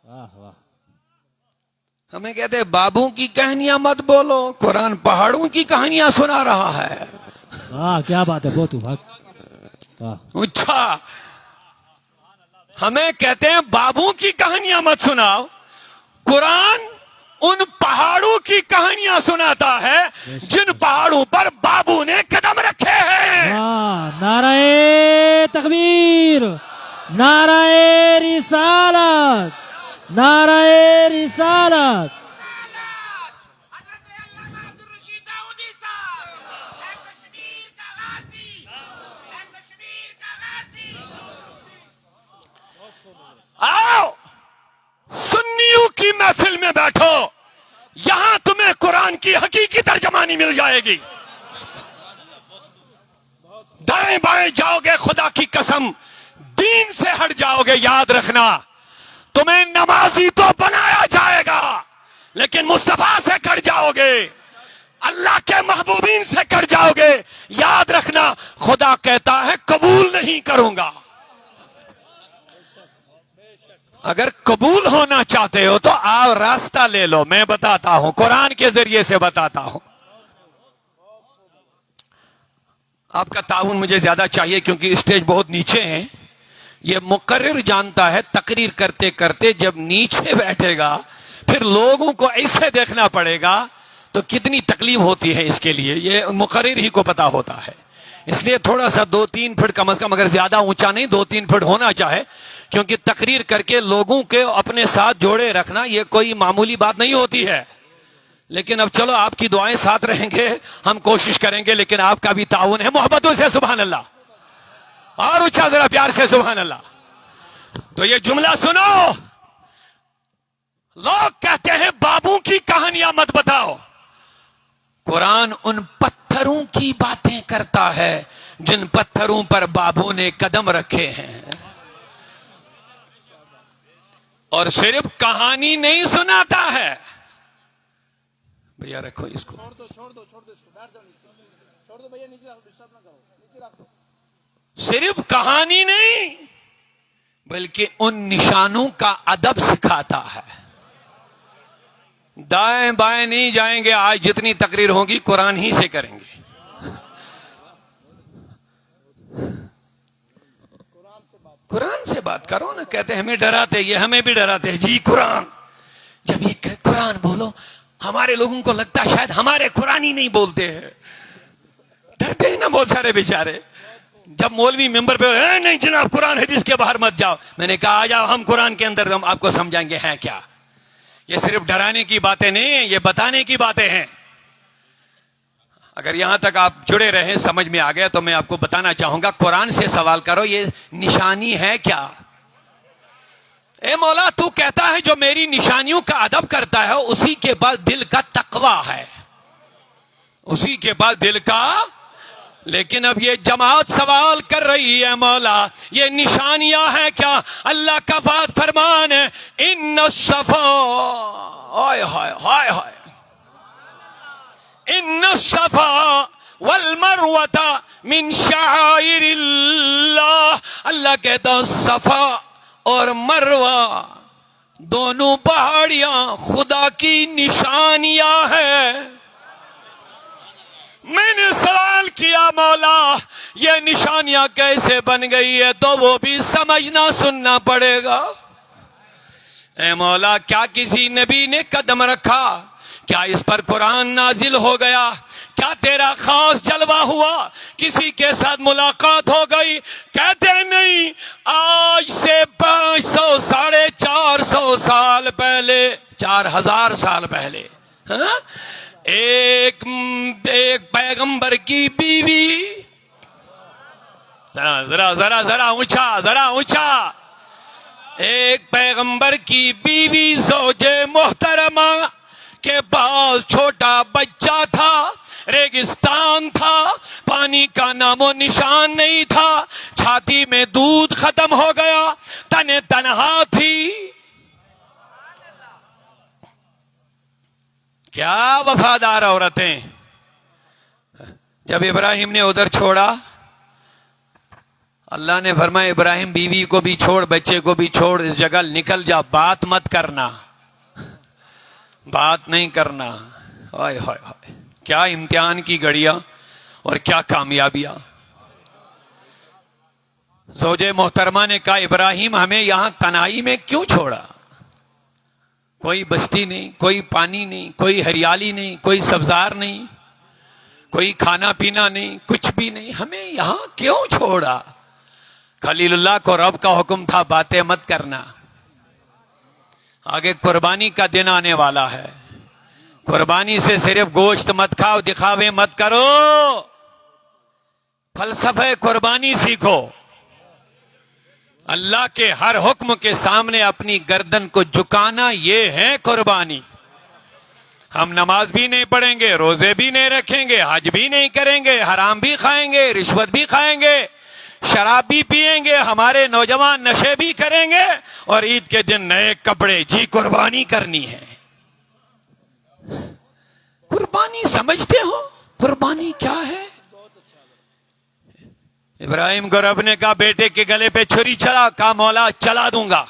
वाह वाह। हमें कहते हैं बाबू की कहानियां मत बोलो, कुरान पहाड़ों की कहानियां सुना रहा है। वाह क्या बात है, बहुत वाह। अच्छा, हमें कहते हैं बाबू की कहानियां मत सुनाओ, कुरान उन पहाड़ों की कहानियां सुनाता है जिन पहाड़ों पर बाबू ने कदम रखे हैं। वाह, नाराए तकबीर, नाराए रिसालत, नाराए रिसालत। आओ सुन्नियों की महफिल में बैठो, यहां तुम्हें कुरान की हकीकी तर्जमानी मिल जाएगी। दाएं बाएं जाओगे, खुदा की कसम दीन से हट जाओगे। याद रखना, तुम्हें नमाजी तो बनाया जाएगा लेकिन मुस्तफा से कट जाओगे, अल्लाह के महबूबीन से कट जाओगे। याद रखना, खुदा कहता है कबूल नहीं करूंगा। अगर कबूल होना चाहते हो तो आओ रास्ता ले लो, मैं बताता हूं, कुरान के जरिए से बताता हूं। आपका ताउन मुझे ज्यादा चाहिए क्योंकि स्टेज बहुत नीचे है। ये मुकर्रिर जानता है, तकरीर करते करते जब नीचे बैठेगा फिर लोगों को ऐसे देखना पड़ेगा तो कितनी तकलीफ होती है, इसके लिए ये मुकर्रिर ही को पता होता है। इसलिए थोड़ा सा 2-3 फीट कम से कम, अगर ज्यादा ऊंचा नहीं 2-3 फीट होना चाहे, क्योंकि तकरीर करके लोगों के अपने साथ जोड़े रखना ये कोई मामूली बात नहीं होती है। लेकिन अब चलो, आपकी दुआएं साथ रहेंगे, हम कोशिश करेंगे, लेकिन आपका भी ताउन है। मोहब्बतों से सुभान अल्लाह, और ऊंचा जरा प्यार से सुभान अल्लाह। तो ये जुमला सुनो, लोग कहते हैं बाबू की कहानियां मत बताओ, कुरान उन पत्थरों की बातें करता है जिन पत्थरों पर बाबू ने कदम रखे हैं। और सिर्फ कहानी नहीं सुनाता है। भैया रखो इसको, छोड़ दो इसको, बैठ जाओ नीचे, छोड़ दो भैया, नीचे रख दो, डिस्टर्ब ना करो, नीचे रख दो। सिर्फ कहानी नहीं बल्कि उन निशानों का अदब सिखाता है। दाएं बाएं नहीं जाएंगे, आज जितनी तकरीर होगी कुरान ही से करेंगे। कुरान से बात करो ना। कहते हमें डराते, ये हमें भी डराते हैं जी। कुरान, जब ये कुरान बोलो, हमारे लोगों को लगता है शायद हमारे कुरान ही नहीं बोलते हैं, डरते हैं ना बहुत सारे बेचारे। जब मौलवी मेंबर पे नहीं जनाब कुरान हदीस के बाहर मत जाओ, मैंने कहा आ जाओ, हम कुरान के अंदर हम आपको समझाएंगे हैं क्या। ये सिर्फ डराने की बातें नहीं है, ये बताने की बातें हैं। अगर यहां तक आप जुड़े रहे, समझ में आ गया, तो मैं आपको बताना चाहूंगा, कुरान से सवाल करो ये निशानी है क्या। ए मौला, तू कहता है जो मेरी निशानियों का अदब करता है उसी के बाद दिल का तकवा है, उसी के बाद दिल का। लेकिन अब ये जमात सवाल कर रही है, मौला ये निशानियां हैं क्या। अल्लाह का बात फरमान है, इन सफा, हाय हाय हाय हाय, इन सफा वल मरवता मिन शाइरिल्लाह। अल्लाह कहता सफा और मरवा दोनों पहाड़ियां खुदा की निशानियां हैं। मैंने सवाल किया, मौला ये निशानियां कैसे बन गई है, तो वो भी समझना सुनना पड़ेगा। ए मौला, क्या किसी नबी ने कदम रखा, क्या इस पर कुरान नाजिल हो गया, क्या तेरा खास जलवा हुआ किसी के साथ मुलाकात हो गई, कहते नहीं आज से 500 450 साल पहले, 4000 साल पहले, हाँ? एक पैगंबर की बीवी, जरा जरा जरा ऊंचा, जरा ऊंचा, एक पैगंबर की बीवी ज़ौजे मोहतरमा के पास छोटा बच्चा था, रेगिस्तान था, पानी का नामो निशान नहीं था, छाती में दूध खत्म हो गया, तने तनहा थी। क्या वफादार औरतें। जब इब्राहिम ने उधर छोड़ा, अल्लाह ने फरमाया इब्राहिम बीवी को भी छोड़, बच्चे को भी छोड़, इस जगह निकल जा, बात मत करना, बात नहीं करना। हाय हाय हाय, क्या इम्तिहान की घड़ियां और क्या कामयाबियां। ज़ौजे मोहतरमा ने कहा इब्राहिम हमें यहां तनाई में क्यों छोड़ा, कोई बस्ती नहीं, कोई पानी नहीं, कोई हरियाली नहीं, कोई सब्जार नहीं, कोई खाना पीना नहीं, कुछ भी नहीं, हमें यहां क्यों छोड़ा। खलीलुल्लाह को रब का हुक्म था बातें मत करना, आगे कुर्बानी का दिन आने वाला है, कुर्बानी से सिर्फ गोश्त मत खाओ, दिखावे मत करो, फलसफे कुर्बानी सीखो। अल्लाह के हर हुक्म के सामने अपनी गर्दन को झुकाना, ये है कुर्बानी। हम नमाज भी नहीं पढ़ेंगे, रोजे भी नहीं रखेंगे, हज भी नहीं करेंगे, हराम भी खाएंगे, रिश्वत भी खाएंगे, शराब भी पिएंगे, हमारे नौजवान नशे भी करेंगे, और ईद के दिन नए कपड़े, जी कुर्बानी करनी है। कुर्बानी समझते हो कुर्बानी क्या है। इब्राहिम को रब ने कहा बेटे के गले पे छुरी चला, कहा मौला चला दूंगा।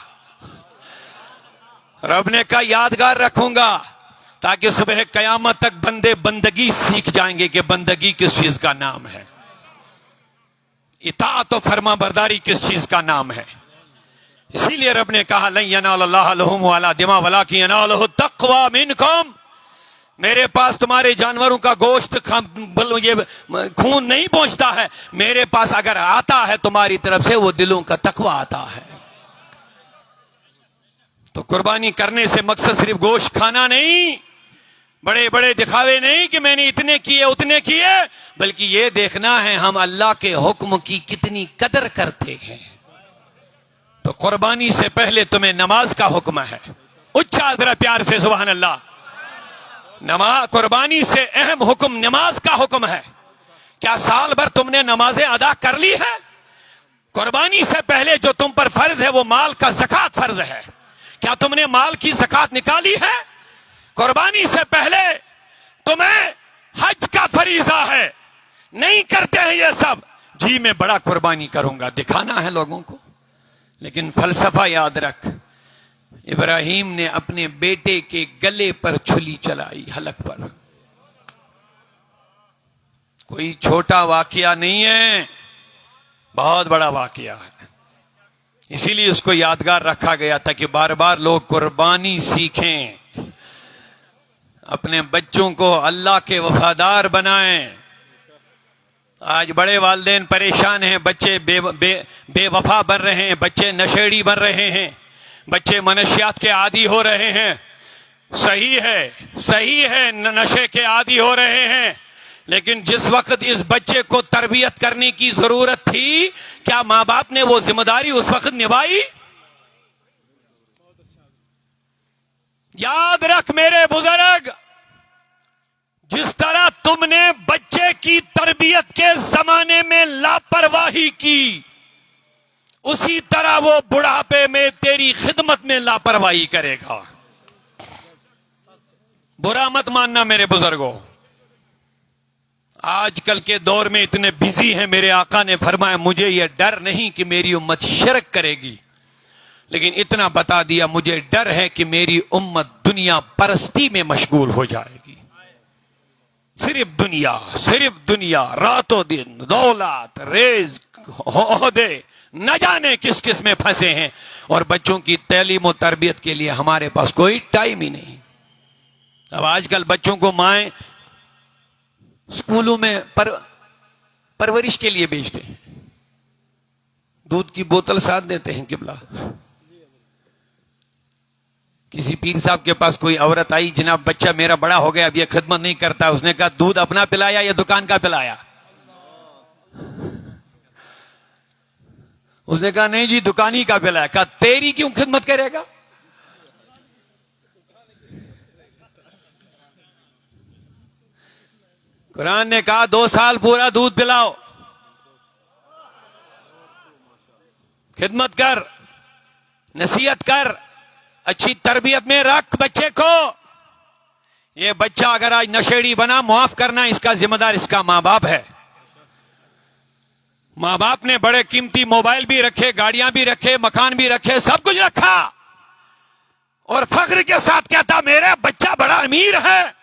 रब ने कहा यादगार रखूंगा, ताकि सुबह कयामत तक बंदे बंदगी सीख जाएंगे कि बंदगी किस चीज का नाम है, इताअत और फर्मा बरदारी किस चीज का नाम है। इसीलिए रब ने कहा लन यनालल्लाह लहुम वला दिमा वलाकिन यनालुहु तक़वा मिनकुम, मेरे पास तुम्हारे जानवरों का गोश्त ये खून नहीं पहुंचता है, मेरे पास अगर आता है तुम्हारी तरफ से, वो दिलों का तकवा आता है। तो कुर्बानी करने से मकसद सिर्फ गोश्त खाना नहीं, बड़े बड़े दिखावे नहीं कि मैंने इतने किए उतने किए, बल्कि ये देखना है हम अल्लाह के हुक्म की कितनी कदर करते हैं। तो कुर्बानी से पहले तुम्हें नमाज का हुक्म है। उच्चा जरा प्यार से सुभान अल्लाह। नमाज, कुर्बानी से अहम हुक्म नमाज का हुक्म है। क्या साल भर तुमने नमाजें अदा कर ली है? कुर्बानी से पहले जो तुम पर फर्ज है वो माल का ज़कात फर्ज है। क्या तुमने माल की ज़कात निकाली है? कुर्बानी से पहले तुम्हें हज का फरीजा है, नहीं करते हैं ये सब। जी मैं बड़ा कुर्बानी करूंगा, दिखाना है लोगों को, लेकिन फलसफा याद रख। इब्राहिम ने अपने बेटे के गले पर छुरी चलाई, हलक पर। कोई छोटा वाकया नहीं है, बहुत बड़ा वाकया है। इसीलिए उसको यादगार रखा गया था कि बार बार लोग कुर्बानी सीखें, अपने बच्चों को अल्लाह के वफादार बनाएं। आज बड़े वालिदैन परेशान हैं, बच्चे बेवफा बन रहे हैं, बच्चे नशेड़ी बन रहे हैं, बच्चे मनशियात के आदी हो रहे हैं। सही है, नशे के आदी हो रहे हैं, लेकिन जिस वक्त इस बच्चे को तरबियत करने की जरूरत थी, क्या माँ बाप ने वो जिम्मेदारी उस वक्त निभाई? याद रख मेरे बुजुर्ग, जिस तरह तुमने बच्चे की तरबियत के जमाने में लापरवाही की, उसी तरह वो बुढ़ापे में तेरी खिदमत में लापरवाही करेगा। बुरा मत मानना मेरे बुजुर्गों। आजकल के दौर में इतने बिजी हैं, मेरे आका ने फरमाया मुझे यह डर नहीं कि मेरी उम्मत शिरक करेगी, लेकिन इतना बता दिया मुझे डर है कि मेरी उम्मत दुनिया परस्ती में मशगूल हो जाएगी। सिर्फ दुनिया, रातों दिन दौलत, रिज़्क, ओहदे, न जाने किस किस में फंसे हैं, और बच्चों की तालीम और तरबियत के लिए हमारे पास कोई टाइम ही नहीं। अब आजकल बच्चों को माएं स्कूलों में परवरिश के लिए बेचते हैं, दूध की बोतल साथ देते हैं। किबला, किसी पीर साहब के पास कोई औरत आई, जनाब बच्चा मेरा बड़ा हो गया, अब ये खिदमत नहीं करता। उसने कहा दूध अपना पिलाया या दुकान का पिलाया? उसने कहा नहीं जी दुकानी का पिलाया। कहा तेरी क्यों खिदमत करेगा? कुरान ने कहा 2 साल पूरा दूध पिलाओ, खिदमत कर, नसीहत कर, अच्छी तरबियत में रख बच्चे को। ये बच्चा अगर आज नशेड़ी बना, माफ करना, इसका जिम्मेदार इसका मां बाप है। मां बाप ने बड़े कीमती मोबाइल भी रखे, गाड़ियां भी रखे, मकान भी रखे, सब कुछ रखा, और फख्र के साथ कहता मेरा बच्चा बड़ा अमीर है।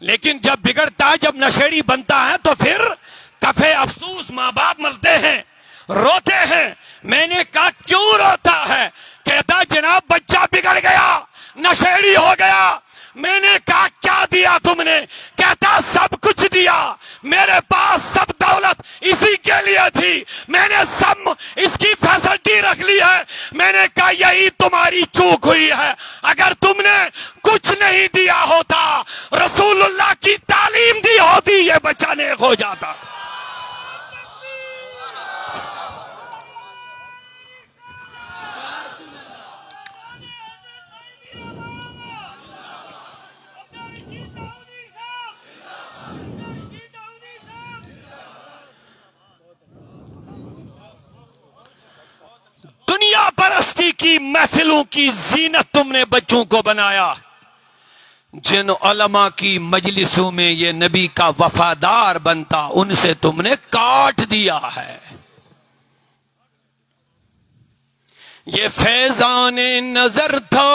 लेकिन जब बिगड़ता है, जब नशेड़ी बनता है, तो फिर कफे अफसूस मां बाप मलते हैं, रोते हैं। मैंने कहा क्यों रोता है? कहता जनाब बच्चा बिगड़ गया, नशेड़ी हो गया। मैंने कहा क्या दिया तुमने? कहता सब कुछ दिया, मेरे पास सब दौलत इसी के लिए थी, मैंने सब इसकी फैसिलिटी रख ली है। मैंने कहा यही तुम्हारी चूक हुई है, अगर तुमने कुछ नहीं दिया होता, रसूलुल्लाह की तालीम दी होती, ये बच्चा नेक हो जाता। दुनिया परस्ती की महफिलों की जीनत तुमने बच्चों को बनाया। जिन उलमा की मजलिसों में ये नबी का वफादार बनता, उनसे तुमने काट दिया है। ये फैजाने नजर था,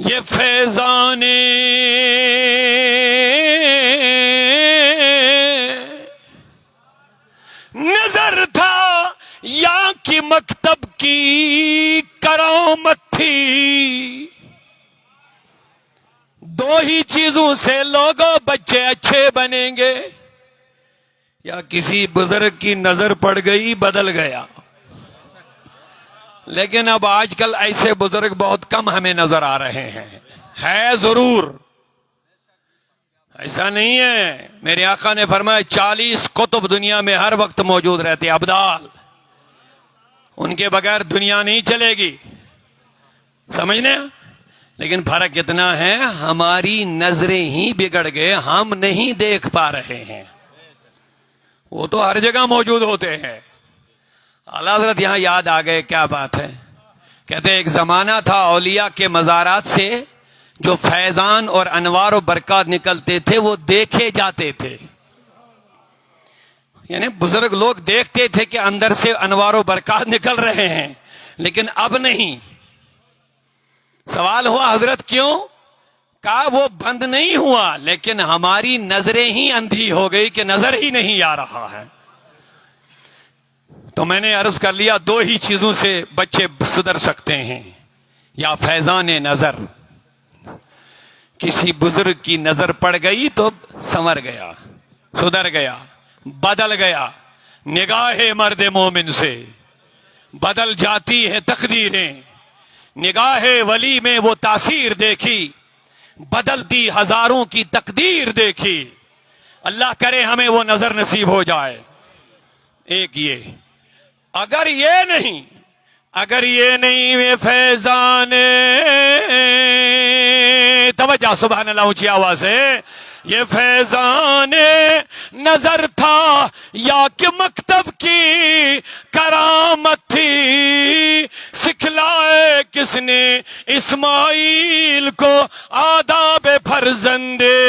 ये फैजाने नजर था, या कि मकतब की करामत थी। दो ही चीजों से लोगों बच्चे अच्छे बनेंगे, या किसी बुजुर्ग की नजर पड़ गई बदल गया। लेकिन अब आजकल ऐसे बुजुर्ग बहुत कम हमें नजर आ रहे हैं। है जरूर, ऐसा नहीं है। मेरे आका ने फरमाया 40 कुतुब दुनिया में हर वक्त मौजूद रहते, अब्दाल, उनके बगैर दुनिया नहीं चलेगी, समझने। लेकिन फर्क इतना है, हमारी नजरें ही बिगड़ गए, हम नहीं देख पा रहे हैं। वो तो हर जगह मौजूद होते हैं। आला हज़रत यहां याद आ गए, क्या बात है। कहते एक जमाना था औलिया के मज़ारात से जो फैजान और अनवार और बरकत निकलते थे, वो देखे जाते थे। यानी बुजुर्ग लोग देखते थे कि अंदर से अनवार और बरकत निकल रहे हैं, लेकिन अब नहीं। सवाल हुआ हजरत क्यों? कहा वो बंद नहीं हुआ, लेकिन हमारी नजरें ही अंधी हो गई कि नजर ही नहीं आ रहा है। तो मैंने अर्ज कर लिया, दो ही चीजों से बच्चे सुधर सकते हैं, या फैजान नजर, किसी बुजुर्ग की नजर पड़ गई तो संवर गया, सुधर गया, बदल गया। निगाहे मर्द मोमिन से बदल जाती है तकदीरें, निगाहे वली में वो तासीर देखी, बदलती हजारों की तकदीर देखी। अल्लाह करे हमें वो नजर नसीब हो जाए। एक ये, अगर ये नहीं वे फैजाने, तवज्जो सुभान अल्लाह ऊंची आवाज से, ये फैजाने नजर था या कि मकतब की करामत थी। सिखलाए किसने इस्माइल को आदाब फर्जंदे।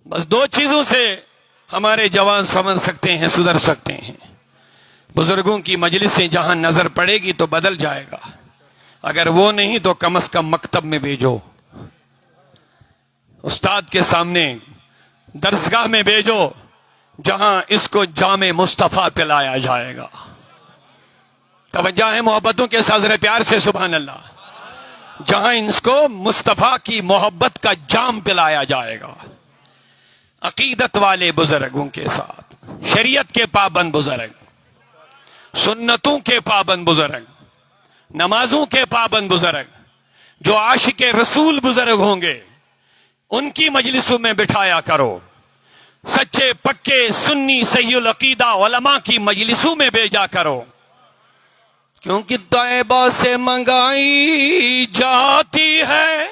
बस दो चीजों से हमारे जवान समझ सकते हैं, सुधर सकते हैं। बुजुर्गों की मजलिसें जहां नजर पड़ेगी तो बदल जाएगा, अगर वो नहीं तो कम से कम मकतब में भेजो, उस्ताद के सामने दरसगाह में भेजो, जहां इसको जामे मुस्तफा पिलाया जाएगा। तवज्जो है मोहब्बतों के साथ जरा प्यार से सुभान अल्लाह। जहां इसको मुस्तफा की मोहब्बत का जाम पिलाया जाएगा, अकीदत वाले बुजुर्गों के साथ, शरीयत के पाबंद बुजुर्ग, सुन्नतों के पाबंद बुजुर्ग, नमाजों के पाबंद बुजुर्ग, जो आशिके रसूल बुजुर्ग होंगे, उनकी मजलिसों में बिठाया करो। सच्चे पक्के सुन्नी सहीउल अकीदा उलमा की मजलिसों में भेजा करो, क्योंकि तैयबा से मंगाई जाती है।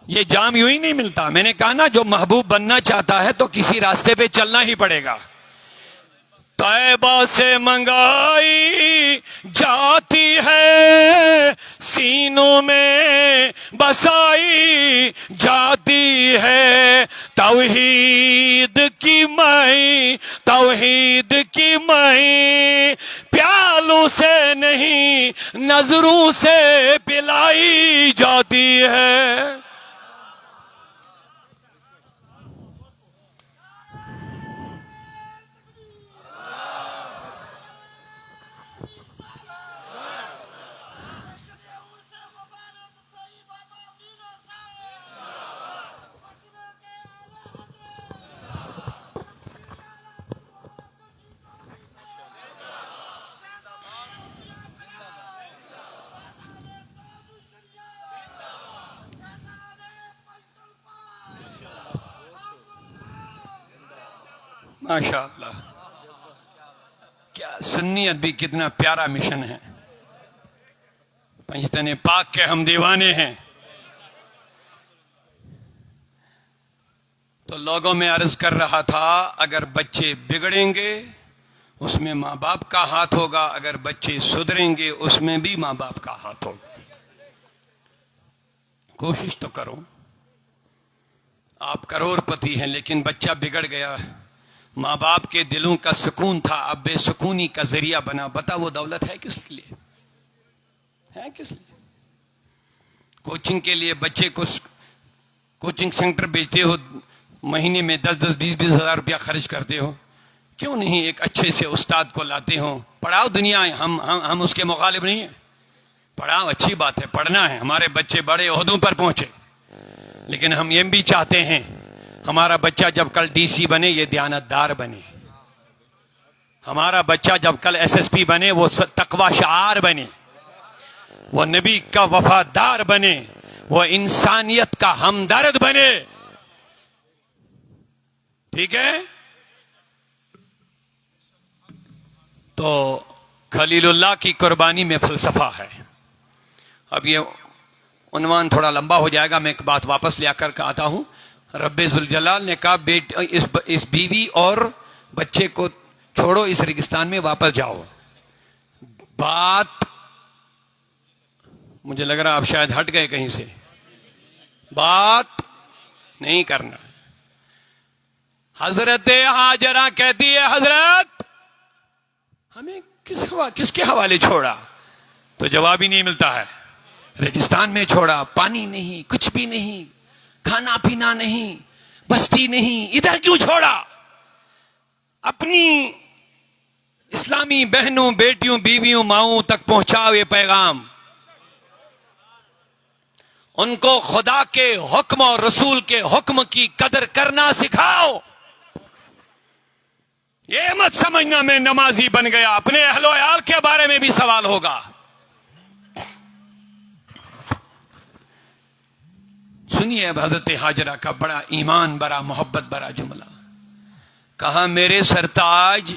ये जाम यूं ही नहीं मिलता। मैंने कहा ना, जो महबूब बनना चाहता है तो किसी रास्ते पे चलना ही पड़ेगा। तैयबा से मंगाई जाती है, सीनों में बसाई जाती है। तौहीद की मई, तौहीद की मई, प्यालों से नहीं नजरों से पिलाई जाती है। माशाअल्लाह, क्या सुन्नियत भी कितना प्यारा मिशन है। पंजतने पाक के हम दीवाने हैं। तो लोगों में अर्ज कर रहा था, अगर बच्चे बिगड़ेंगे उसमें माँ बाप का हाथ होगा, अगर बच्चे सुधरेंगे उसमें भी माँ बाप का हाथ होगा। कोशिश तो करो। आप करोड़पति हैं लेकिन बच्चा बिगड़ गया, माँ बाप के दिलों का सुकून था, अब बेसुकूनी का जरिया बना। बता वो दौलत है किस लिए? है किस लिए? कोचिंग के लिए बच्चे को कोचिंग सेंटर भेजते हो, महीने में 10-10, 20-20 हजार रुपया खर्च करते हो। क्यों नहीं एक अच्छे से उस्ताद को लाते हो, पढ़ाओ। दुनिया हम उसके मुखालिफ नहीं है, पढ़ाओ, अच्छी बात है, पढ़ना है। हमारे बच्चे बड़े ओहदों पर पहुंचे, लेकिन हम ये भी चाहते हैं हमारा बच्चा जब कल डीसी बने ये दयानतदार बने, हमारा बच्चा जब कल एसएसपी बने वो तकवा शार बने, वो नबी का वफादार बने, वो इंसानियत का हमदर्द बने। ठीक है? तो खलीलुल्लाह की कुर्बानी में फलसफा है। अब ये उन्वान थोड़ा लंबा हो जाएगा, मैं एक बात वापस ले आकर आता हूं। रब्बे जुल जलाल ने कहा, इस बीवी और बच्चे को छोड़ो, इस रेगिस्तान में वापस जाओ। बात मुझे लग रहा आप शायद हट गए कहीं से, बात नहीं करना। हजरत हाजरा कहती है, हजरत हमें किसके हवाले छोड़ा? तो जवाब ही नहीं मिलता है। रेगिस्तान में छोड़ा, पानी नहीं, कुछ भी नहीं, खाना पीना नहीं, बस्ती नहीं, इधर क्यों छोड़ा? अपनी इस्लामी बहनों, बेटियों, बीवियों, माओं तक पहुंचाओ ये पैगाम। उनको खुदा के हुक्म और रसूल के हुक्म की कदर करना सिखाओ। ये मत समझना मैं नमाजी बन गया, अपने अहलो अयाल के बारे में भी सवाल होगा। सुनिए हजरत हाजरा का बड़ा ईमान, बड़ा मोहब्बत, बड़ा जुमला। कहा, मेरे सरताज,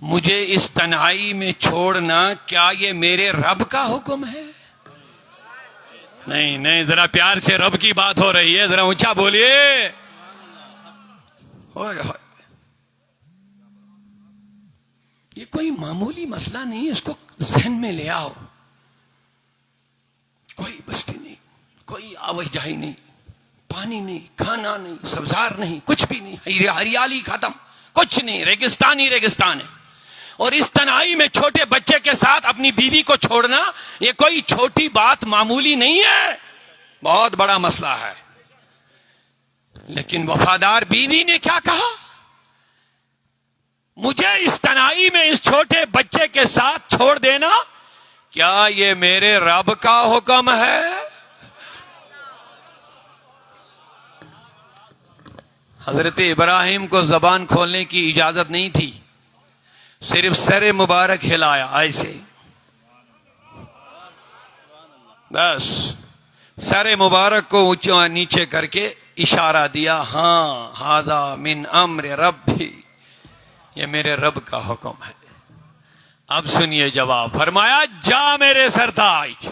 मुझे इस तन्हाई में छोड़ना क्या ये मेरे रब का हुक्म है? नहीं नहीं, जरा प्यार से रब की बात हो रही है, जरा ऊंचा बोलिए। ये कोई मामूली मसला नहीं है, इसको जहन में ले आओ। कोई बस्ती नहीं, कोई आवाजाही नहीं, पानी नहीं, खाना नहीं, सब्जार नहीं, कुछ भी नहीं, हरियाली खत्म, कुछ नहीं, रेगिस्तान ही रेगिस्तान है। और इस तन्हाई में छोटे बच्चे के साथ अपनी बीवी को छोड़ना ये कोई छोटी बात, मामूली नहीं है, बहुत बड़ा मसला है। लेकिन वफादार बीवी ने क्या कहा? मुझे इस तनाई में इस छोटे बच्चे के साथ छोड़ देना, क्या ये मेरे रब का हुक्म है? हजरत इब्राहिम को जबान खोलने की इजाजत नहीं थी, सिर्फ सर मुबारक हिलाया ऐसे, बस सर मुबारक को ऊंचा नीचे करके इशारा दिया, हाँ हादा मिन अम्र रब्बी, ये मेरे रब का हुक्म है। अब सुनिए जवाब, फरमाया जा मेरे सरताज।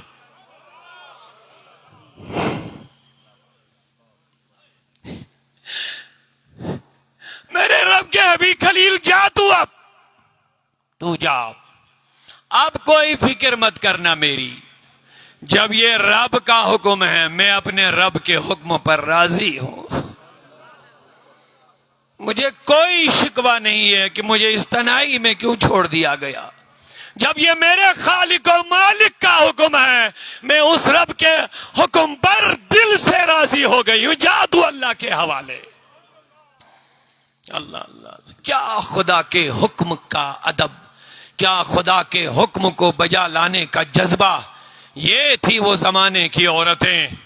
मेरे रब के हबी खलील जा, तू जा, अब कोई फिक्र मत करना मेरी, जब ये रब का हुक्म है मैं अपने रब के हुक्म पर राजी हूं। मुझे कोई शिकवा नहीं है कि मुझे इस तनाई में क्यों छोड़ दिया गया। जब ये मेरे खालिक और मालिक का हुक्म है, मैं उस रब के हुक्म पर दिल से राजी हो गई हूं। जादू अल्लाह के हवाले। अल्लाह अल्लाह, क्या खुदा के हुक्म का अदब, क्या खुदा के हुक्म को बजा लाने का जज्बा। ये थी वो जमाने की औरतें।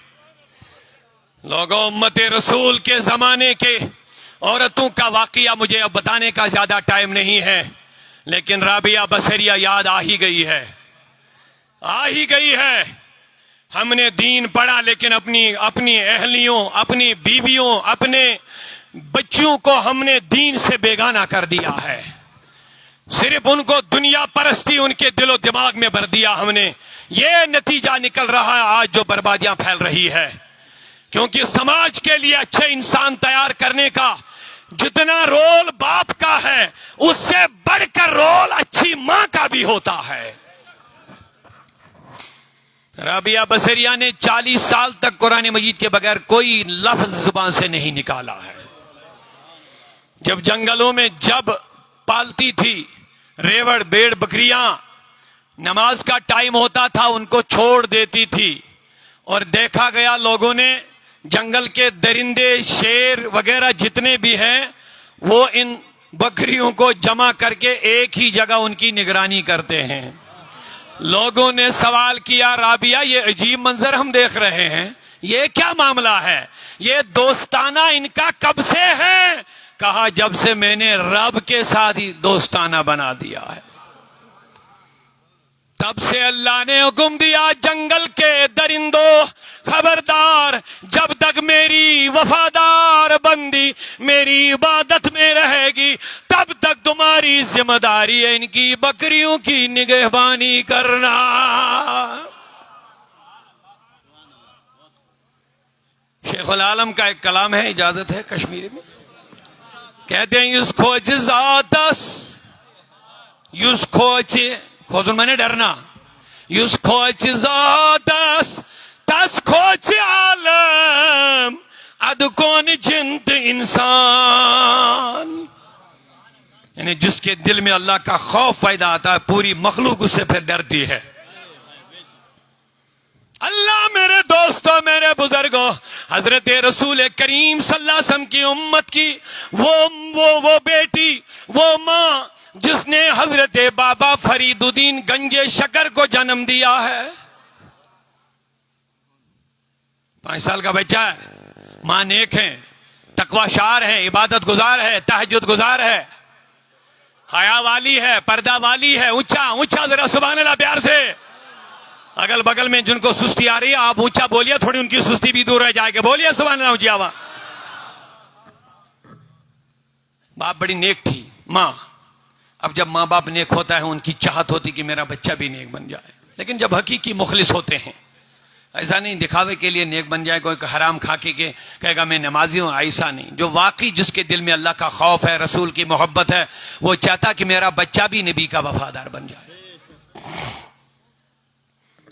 लोगों, उम्मते रसूल के जमाने के औरतों का वाकया मुझे अब बताने का ज्यादा टाइम नहीं है, लेकिन राबिया बसरिया याद आ ही गई है, आ ही गई है। हमने दीन पढ़ा, लेकिन अपनी अहलियों, अपनी बीवियों, अपने बच्चों को हमने दीन से बेगाना कर दिया है। सिर्फ उनको दुनिया परस्ती उनके दिलो दिमाग में भर दिया हमने। ये नतीजा निकल रहा है आज जो बर्बादियां फैल रही है। क्योंकि समाज के लिए अच्छे इंसान तैयार करने का जितना रोल बाप का है, उससे बढ़कर रोल अच्छी मां का भी होता है। राबिया बसरिया ने 40 साल तक कुरान मजीद के बगैर कोई लफ्ज जुबान से नहीं निकाला है। जब जंगलों में जब पालती थी रेवड़ भेड़ बकरियां, नमाज का टाइम होता था उनको छोड़ देती थी, और देखा गया लोगों ने जंगल के दरिंदे शेर वगैरह जितने भी हैं वो इन बकरियों को जमा करके एक ही जगह उनकी निगरानी करते हैं। लोगों ने सवाल किया, राबिया ये अजीब मंजर हम देख रहे हैं, ये क्या मामला है, ये दोस्ताना इनका कब से है? कहा जब से मैंने रब के साथ ही दोस्ताना बना दिया है, तब से अल्लाह ने हुक्म दिया जंगल के दरिंदों, खबरदार, जब तक मेरी वफादार बंदी मेरी इबादत में रहेगी तब तक तुम्हारी जिम्मेदारी है इनकी बकरियों की निगहबानी करना। शेखुल आलम का एक कलाम है, इजाजत है कश्मीरी में, कहते हैं युस्को जिजातस, युस्को खोजुन मैंने डरना, युस्को जिजातस तस खोज आलम अद कौन जिंद इंसान। यानी जिसके दिल में अल्लाह का खौफ पैदा आता है, पूरी मखलूक उससे फिर डरती है। अल्लाह मेरे दोस्तों, मेरे बुजुर्गों, हजरत रसूल करीम सल्लल्लाहु अलैहि वसल्लम की उम्मत की वो बेटी, वो माँ जिसने हजरत बाबा फरीदुद्दीन गंजे शकर को जन्म दिया है। 5 साल का बच्चा है, मां नेक है, तकवाशार है, इबादत गुजार है, तहज्जुद गुजार है, हया वाली है, पर्दा वाली है। ऊंचा ऊंचा जरा सुभान अल्लाह प्यार से। अगल बगल में जिनको सुस्ती आ रही है आप ऊंचा बोलिए, थोड़ी उनकी सुस्ती भी दूर रह जाएगी। बोलिए सुभान अल्लाह ऊंची आवाज। बाप बड़ी नेक थी मां। अब जब माँ बाप नेक होता है उनकी चाहत होती कि मेरा बच्चा भी नेक बन जाए, लेकिन जब हकीकी मुखलिस होते हैं, ऐसा नहीं दिखावे के लिए नेक बन जाए, कोई हराम खा के कहेगा मैं नमाजी हूं, ऐसा नहीं। जो वाकई जिसके दिल में अल्लाह का खौफ है, रसूल की मोहब्बत है, वो चाहता कि मेरा बच्चा भी नबी का वफादार बन जाए।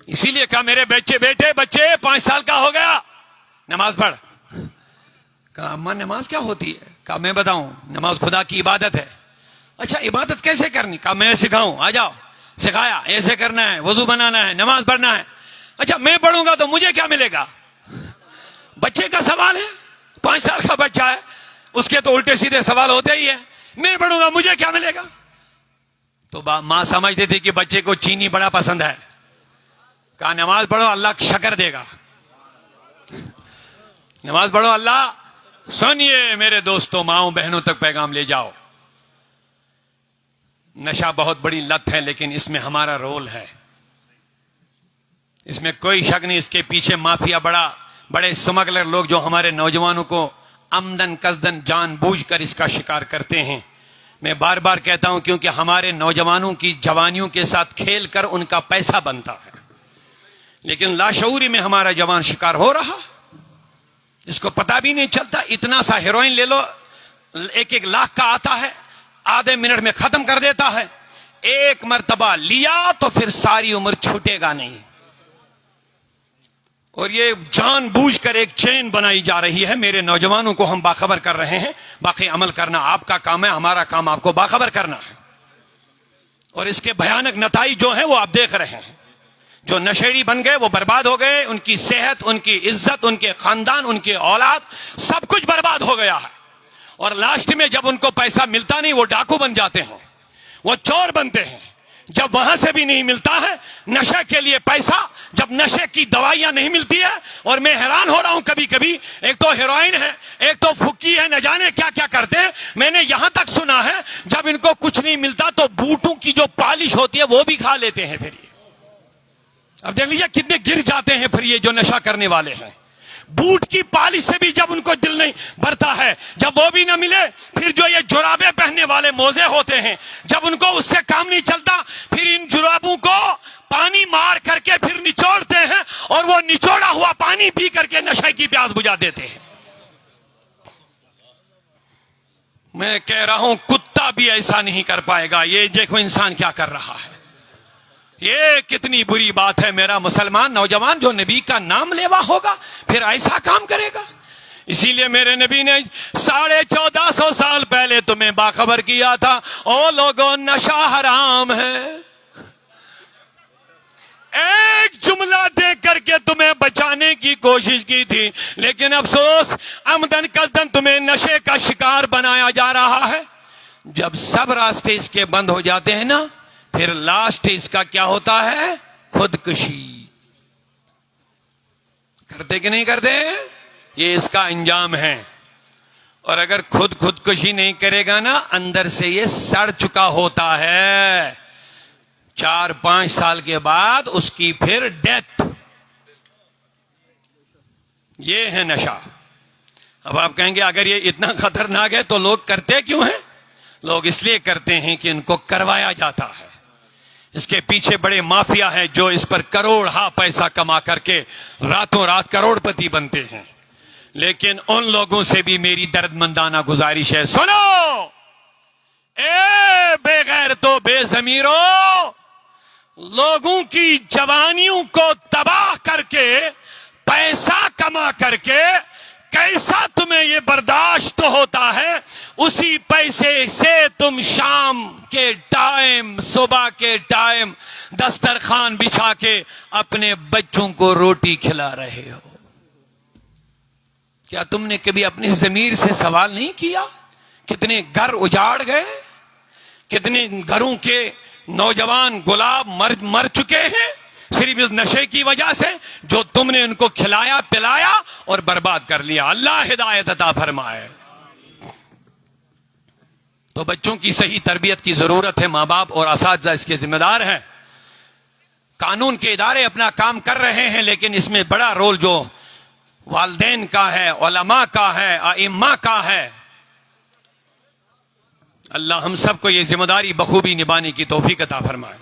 इसीलिए कहा मेरे बेटे 5 साल का हो गया, नमाज पढ़। कहा अम्मा नमाज क्या होती है? कहा मैं बताऊं, नमाज खुदा की इबादत है। अच्छा इबादत कैसे करनी? कहा मैं सिखाऊं, आ जाओ। सिखाया, ऐसे करना है, वजू बनाना है, नमाज पढ़ना है। अच्छा मैं पढ़ूंगा तो मुझे क्या मिलेगा? बच्चे का सवाल है, 5 साल का बच्चा है, उसके तो उल्टे सीधे सवाल होते ही है। मैं पढ़ूंगा मुझे क्या मिलेगा। तो मां समझती थी कि बच्चे को चीनी बड़ा पसंद है, कहा नमाज पढ़ो अल्लाह शक्कर देगा, नमाज पढ़ो अल्लाह। सुनिए मेरे दोस्तों, माओ बहनों तक पैगाम ले जाओ। नशा बहुत बड़ी लत है, लेकिन इसमें हमारा रोल है, इसमें कोई शक नहीं। इसके पीछे माफिया बड़े स्मगलर लोग जो हमारे नौजवानों को अमदन कसदन जानबूझकर इसका शिकार करते हैं। मैं बार बार कहता हूं, क्योंकि हमारे नौजवानों की जवानियों के साथ खेल कर उनका पैसा बनता है, लेकिन लाशऊरी में हमारा जवान शिकार हो रहा, इसको पता भी नहीं चलता। इतना सा हेरोइन ले लो, 1-1 लाख का आता है, आधे मिनट में खत्म कर देता है। एक मर्तबा लिया तो फिर सारी उम्र छूटेगा नहीं। और ये जानबूझकर एक चेन बनाई जा रही है। मेरे नौजवानों को हम बाखबर कर रहे हैं। बाकी अमल करना आपका काम है, हमारा काम आपको बाखबर करना है। और इसके भयानक नताइज जो हैं वो आप देख रहे हैं। जो नशेड़ी बन गए वो बर्बाद हो गए, उनकी सेहत, उनकी इज्जत, उनके खानदान, उनके औलाद, सब कुछ बर्बाद हो गया है। और लास्ट में जब उनको पैसा मिलता नहीं, वो डाकू बन जाते हैं, वो चोर बनते हैं। जब वहां से भी नहीं मिलता है नशे के लिए पैसा, जब नशे की दवाइयां नहीं मिलती है, और मैं हैरान हो रहा हूं कभी कभी, एक तो हेरोइन है, एक तो फुक्की है, न जाने क्या क्या करते हैं। मैंने यहां तक सुना है जब इनको कुछ नहीं मिलता तो बूटों की जो पॉलिश होती है वो भी खा लेते हैं। फिर ये अब देख लीजिए कितने गिर जाते हैं फिर ये जो नशा करने वाले हैं। बूट की पॉलिश से भी जब उनको दिल नहीं भरता है, जब वो भी ना मिले, फिर जो ये जुराबे पहनने वाले मोजे होते हैं, जब उनको उससे काम नहीं चलता, फिर इन जुराबों को पानी मार करके फिर निचोड़ते हैं, और वो निचोड़ा हुआ पानी पी करके नशे की प्यास बुझा देते हैं। मैं कह रहा हूं कुत्ता भी ऐसा नहीं कर पाएगा। ये देखो इंसान क्या कर रहा है, ये कितनी बुरी बात है। मेरा मुसलमान नौजवान जो नबी का नाम लेवा होगा फिर ऐसा काम करेगा। इसीलिए मेरे नबी ने 1450 साल पहले तुम्हें बाखबर किया था, ओ लोगों नशा हराम है। एक जुमला दे करके तुम्हें बचाने की कोशिश की थी, लेकिन अफसोस अमदन कसदन तुम्हें नशे का शिकार बनाया जा रहा है। जब सब रास्ते इसके बंद हो जाते हैं ना, फिर लास्ट इसका क्या होता है, खुदकुशी। करते कि नहीं करते, ये इसका अंजाम है। और अगर खुदकुशी नहीं करेगा ना, अंदर से ये सड़ चुका होता है। 4-5 साल के बाद उसकी फिर डेथ। ये है नशा। अब आप कहेंगे अगर ये इतना खतरनाक है तो लोग करते क्यों हैं? लोग इसलिए करते हैं कि इनको करवाया जाता है। इसके पीछे बड़े माफिया हैं जो इस पर करोड़ पैसा कमा करके रातों रात करोड़पति बनते हैं। लेकिन उन लोगों से भी मेरी दर्दमंदाना गुजारिश है, सुनो ए बेगैर तो बेजमीरो, लोगों की जवानियों को तबाह करके पैसा कमा करके कैसा तुम्हें ये बर्दाश्त होता है, उसी पैसे से तुम शाम के टाइम, सुबह के टाइम दस्तरखान बिछा के अपने बच्चों को रोटी खिला रहे हो। क्या तुमने कभी अपनी जमीर से सवाल नहीं किया? कितने घर उजाड़ गए, कितने घरों के नौजवान गुलाब मर चुके हैं सिर्फ इस नशे की वजह से जो तुमने उनको खिलाया पिलाया और बर्बाद कर लिया। अल्लाह हिदायत अता फरमाए। तो बच्चों की सही तरबियत की जरूरत है। मां बाप और असातिज़ा इसके जिम्मेदार हैं। कानून के इदारे अपना काम कर रहे हैं, लेकिन इसमें बड़ा रोल जो वालिदैन का है, उलमा का है, आइम्मा का है। अल्लाह हम सबको ये जिम्मेदारी बखूबी निभाने की तौफीक अता फरमाए।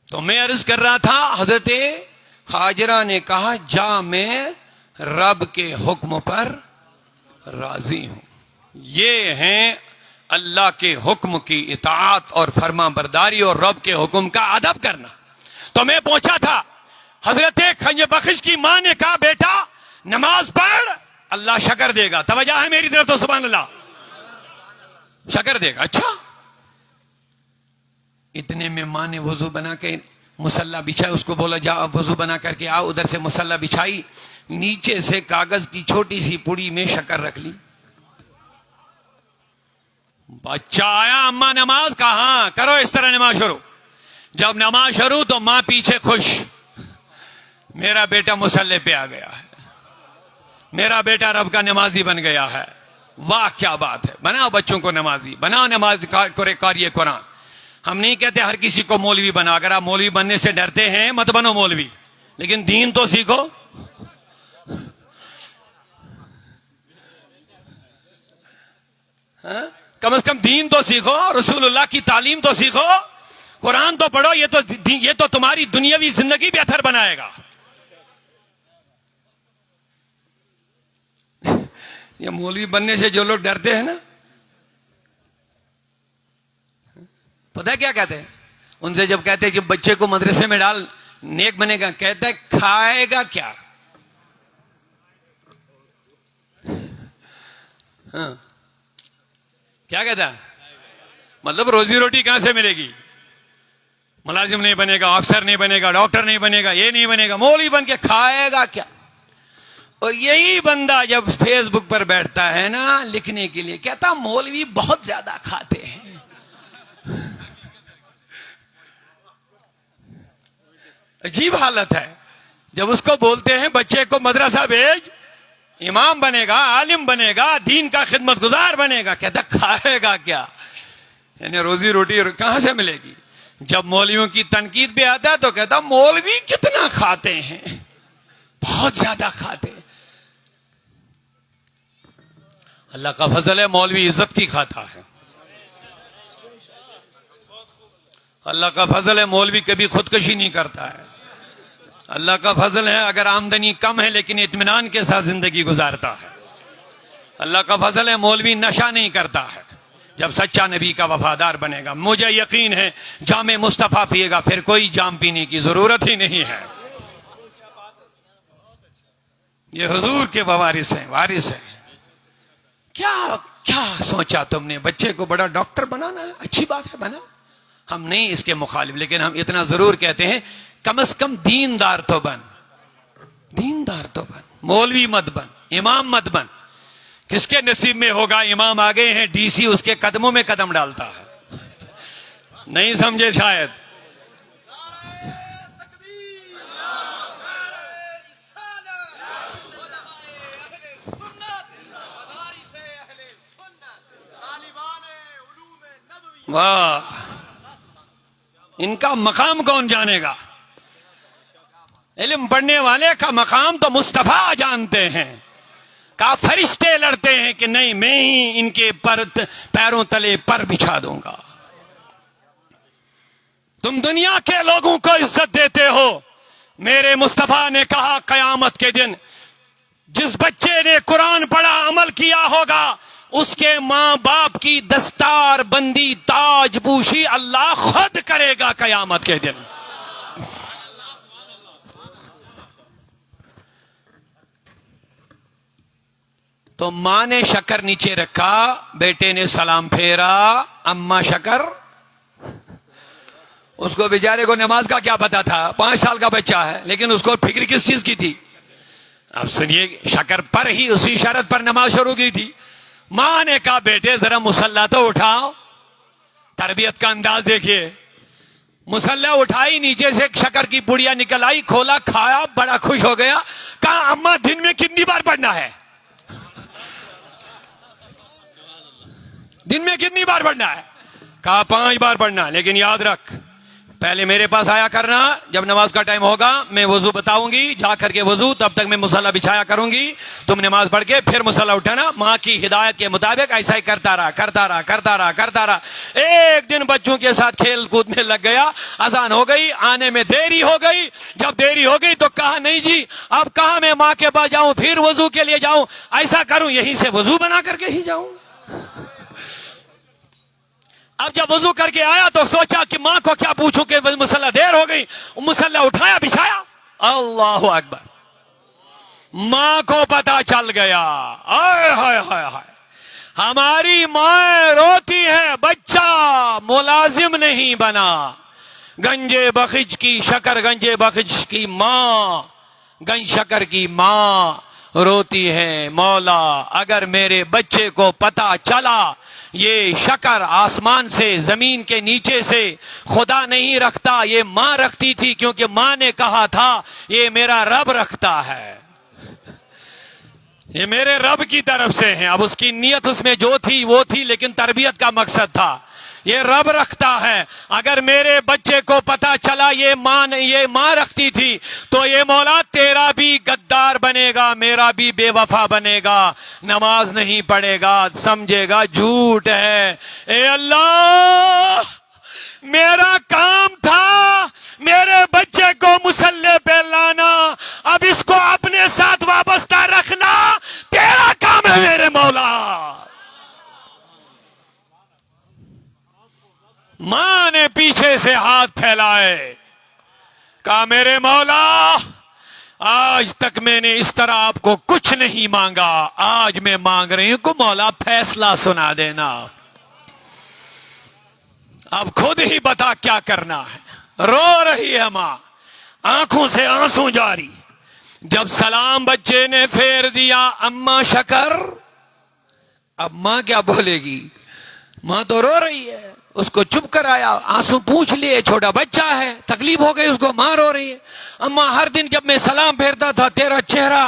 तो मैं अर्ज कर रहा था, हजरत हाजरा ने कहा, जा मैं रब के हुक्म पर राजी हूं। ये हैं अल्लाह के हुक्म की इताअत और फर्मा बरदारी और रब के हुक्म का अदब करना। तो मैं पहुंचा था, हजरत खंज बख्श की मां ने कहा, बेटा नमाज पढ़, अल्लाह शक्र देगा। तवज्जो है मेरी तरफ तो सुभान अल्लाह, शक्र देगा। अच्छा, इतने में मां ने वजू बना के मुसल्ला बिछाया, उसको बोला जा अब वजू बना करके आओ। उधर से मुसल्ला बिछाई, नीचे से कागज की छोटी सी पुड़ी में शक्कर रख ली। बच्चा आया, अम्मा नमाज, कहा करो इस तरह नमाज शुरू। जब नमाज शुरू तो मां पीछे खुश, मेरा बेटा मुसल्ले पे आ गया है, मेरा बेटा रब का नमाजी बन गया है। वाह क्या बात है, बनाओ बच्चों को नमाजी, बनाओ नमाज कार्य कुरान। हम नहीं कहते हर किसी को मौलवी बना, अगर आप मौलवी बनने से डरते हैं मत बनो मौलवी, लेकिन दीन तो सीखो। हाँ? कम से कम दीन तो सीखो, रसूलुल्लाह की तालीम तो सीखो, कुरान तो पढ़ो। ये तो तुम्हारी दुनियावी जिंदगी बेहतर बनाएगा। ये मौलवी बनने से जो लोग डरते हैं ना, पता है क्या कहते हैं उनसे? जब कहते हैं कि बच्चे को मदरसे में डाल नेक बनेगा, कहता है खाएगा क्या? हाँ। क्या कहता है? मतलब रोजी रोटी कहां से मिलेगी? मुलाजिम नहीं बनेगा, अफसर नहीं बनेगा, डॉक्टर नहीं बनेगा, ये नहीं बनेगा, मौलवी बन के खाएगा क्या? और यही बंदा जब फेसबुक पर बैठता है ना लिखने के लिए, कहता मौलवी बहुत ज्यादा खाते हैं। अजीब हालत है। जब उसको बोलते हैं बच्चे को मदरसा भेज, इमाम बनेगा, आलिम बनेगा, दीन का खिदमत गुजार बनेगा, कहता खाएगा क्या? यानी रोजी रोटी कहां से मिलेगी? जब मौलवियों की तनकीद पे आता है तो कहता मौलवी कितना खाते हैं, बहुत ज्यादा खाते हैं। अल्लाह का फजल है, मौलवी इज्जत की खाता है। अल्लाह का फजल है, मौलवी कभी खुदकशी नहीं करता है। अल्लाह का फजल है, अगर आमदनी कम है लेकिन इत्मीनान के साथ जिंदगी गुजारता है। अल्लाह का फजल है, मौलवी नशा नहीं करता है। जब सच्चा नबी का वफादार बनेगा, मुझे यकीन है जामे मुस्तफा पिएगा, फिर कोई जाम पीने की जरूरत ही नहीं है। ये हुजूर के वारिस हैं, वारिस हैं। क्या क्या सोचा तुमने? बच्चे को बड़ा डॉक्टर बनाना है, अच्छी बात है, बना, हम नहीं इसके मुखालिफ, लेकिन हम इतना जरूर कहते हैं कम से कम दीनदार तो बन, दीनदार तो बन, मौलवी मत बन, इमाम मत बन। किसके नसीब में होगा? इमाम आ गए हैं, डीसी उसके कदमों में कदम डालता है। नहीं समझे शायद। वाह, इनका मकाम कौन जानेगा? इल्म पढ़ने वाले का मकाम तो मुस्तफा जानते हैं। का फरिश्ते लड़ते हैं कि नहीं, मैं ही इनके पैरों तले पर बिछा दूंगा। तुम दुनिया के लोगों को इज्जत देते हो, मेरे मुस्तफा ने कहा कयामत के दिन जिस बच्चे ने कुरान पढ़ा, अमल किया होगा, उसके मां बाप की दस्तार बंदी, ताज पूशी अल्लाह खुद करेगा कयामत के दिन। तो मां ने शक्कर नीचे रखा, बेटे ने सलाम फेरा, अम्मा शक्कर। उसको बेचारे को नमाज का क्या पता था? 5 साल का बच्चा है, लेकिन उसको फिक्र किस चीज की थी? अब सुनिए, शक्कर पर ही उसी शरत पर नमाज शुरू की थी। मां ने कहा बेटे जरा मुसल्ला तो उठाओ। तरबियत का अंदाज देखिए। मुसल्ला उठाई, नीचे से शक्कर की पुड़िया निकल आई, खोला, खाया, बड़ा खुश हो गया। कहा अम्मा दिन में कितनी बार पढ़ना है? दिन में कितनी बार पढ़ना है? कहा 5 बार पढ़ना, लेकिन याद रख पहले मेरे पास आया करना, जब नमाज का टाइम होगा मैं वजू बताऊंगी, जा करके वजू, तब तक मैं मुसल्ला बिछाया करूंगी, तुम नमाज पढ़ के फिर मुसल्ला उठाना। मां की हिदायत के मुताबिक ऐसा ही करता रहा, करता रहा, करता रहा, करता रहा। एक दिन बच्चों के साथ खेल कूद में लग गया, अजान हो गई, आने में देरी हो गई। जब देरी हो गई तो कहा नहीं जी, अब कहा मैं मां के पास जाऊं, फिर वजू के लिए जाऊं, ऐसा करूं यहीं से वजू बना करके ही जाऊंगा। अब जब वजू करके आया तो सोचा कि मां को क्या पूछूं कि मुसल्ला देर हो गई। मुसल्ला उठाया, बिछाया, अल्लाह अकबर। मां को पता चल गया, आय हाय हाय हाय, हमारी मां रोती है, बच्चा मुलाजिम नहीं बना। गंजे बखिज की शक्कर, गंजे बखिज की मां, गंज शक्कर की मां रोती है, मौला अगर मेरे बच्चे को पता चला ये शकर आसमान से, जमीन के नीचे से खुदा नहीं रखता, ये मां रखती थी, क्योंकि मां ने कहा था ये मेरा रब रखता है, ये मेरे रब की तरफ से है। अब उसकी नीयत उसमें जो थी वो थी, लेकिन तरबियत का मकसद था। ये रब रखता है। अगर मेरे बच्चे को पता चला ये मां रखती थी, तो ये मौला तेरा भी गद्दार बनेगा, मेरा भी बेवफा बनेगा, नमाज नहीं पढ़ेगा, समझेगा झूठ है। ए अल्लाह, मेरा काम था मेरे बच्चे को मुसल्ले पे लाना, अब इसको अपने साथ वाबस्ता रखना तेरा काम है मेरे मौला। मां ने पीछे से हाथ फैलाए, कहा मेरे मौला आज तक मैंने इस तरह आपको कुछ नहीं मांगा, आज मैं मांग रही हूं को मौला फैसला सुना देना, अब खुद ही बता क्या करना है। रो रही है मां, आंखों से आंसू जारी। जब सलाम बच्चे ने फेर दिया, अम्मा शकर, अब मां क्या बोलेगी, मां तो रो रही है, उसको चुप कराया, आंसू पूछ लिए, छोटा बच्चा है, तकलीफ हो गई उसको, मां रो रही है। अम्मा हर दिन जब मैं सलाम फेरता था तेरा चेहरा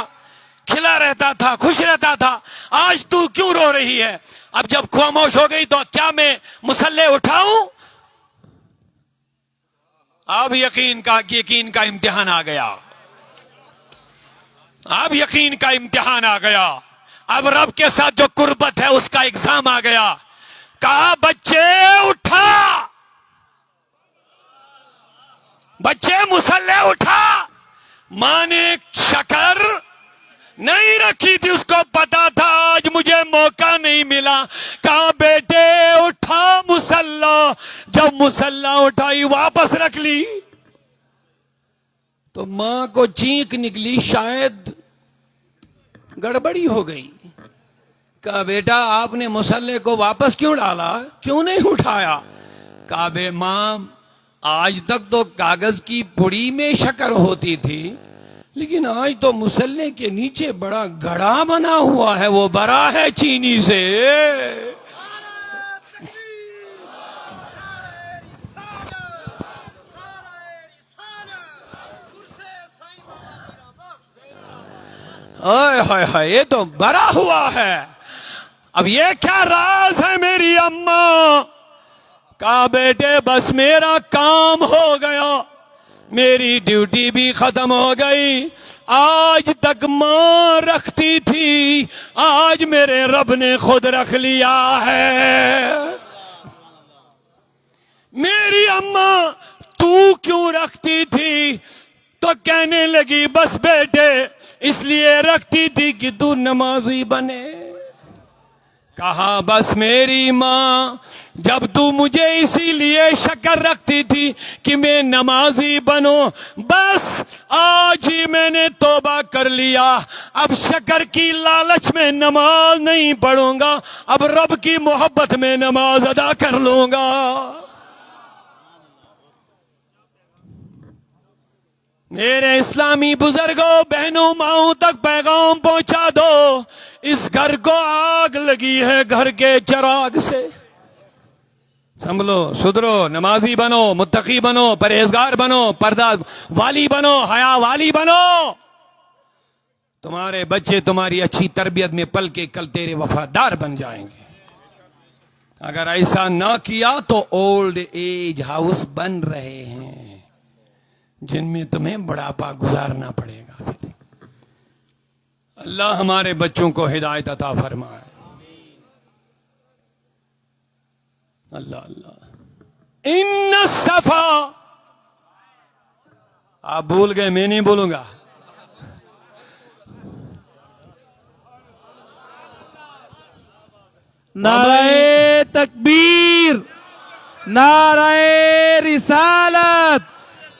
खिला रहता था, खुश रहता था, आज तू क्यों रो रही है? अब जब खामोश हो गई तो क्या मैं मुसल्ले उठाऊं? अब यकीन का इम्तिहान आ गया, अब यकीन का इम्तिहान आ गया, अब रब के साथ जो कुर्बत है उसका एग्जाम आ गया। कहा बच्चे उठा, बच्चे मुसल्ले उठा। मां ने शकर नहीं रखी थी, उसको पता था आज मुझे मौका नहीं मिला। कहा बेटे उठा मुसल्ला, जब मुसल्ला उठाई वापस रख ली तो मां को चीख निकली, शायद गड़बड़ी हो गई। कहा बेटा आपने मुसल्ले को वापस क्यों डाला, क्यों नहीं उठाया? कहा बे मां आज तक तो कागज की पुड़ी में शक्कर होती थी, लेकिन आज तो मुसल्ले के नीचे बड़ा घड़ा बना हुआ है, वो भरा है चीनी से। हाय हाय हाय, ये तो भरा हुआ है। अब ये क्या राज है मेरी अम्मा? कहा बेटे बस मेरा काम हो गया, मेरी ड्यूटी भी खत्म हो गई। आज तक मां रखती थी, आज मेरे रब ने खुद रख लिया है। मेरी अम्मा तू क्यों रखती थी? तो कहने लगी बस बेटे इसलिए रखती थी कि तू नमाजी बने। कहा बस मेरी मां, जब तू मुझे इसीलिए शक्कर रखती थी कि मैं नमाजी बनूं, बस आज ही मैंने तौबा कर लिया, अब शक्कर की लालच में नमाज नहीं पढ़ूंगा, अब रब की मोहब्बत में नमाज अदा कर लूंगा। मेरे इस्लामी बुजुर्गों, बहनों, माओं तक पैगाम पहुंचा दो, इस घर को आग लगी है घर के चिराग से। संभलो, सुधरो, नमाजी बनो, मुत्तकी बनो, परहेजगार बनो, पर्दा वाली बनो, हया वाली बनो। तुम्हारे बच्चे तुम्हारी अच्छी तरबियत में पल के कल तेरे वफादार बन जाएंगे। अगर ऐसा ना किया तो ओल्ड एज हाउस बन रहे हैं जिनमें तुम्हें बुढ़ापा गुजारना पड़ेगा। फिर अल्लाह हमारे बच्चों को हिदायत अता फरमाए। अल्लाह अल्लाह। इन्न सफा, आप भूल गए, मैं नहीं बोलूंगा। नारे तकबीर, नारे रिसालत,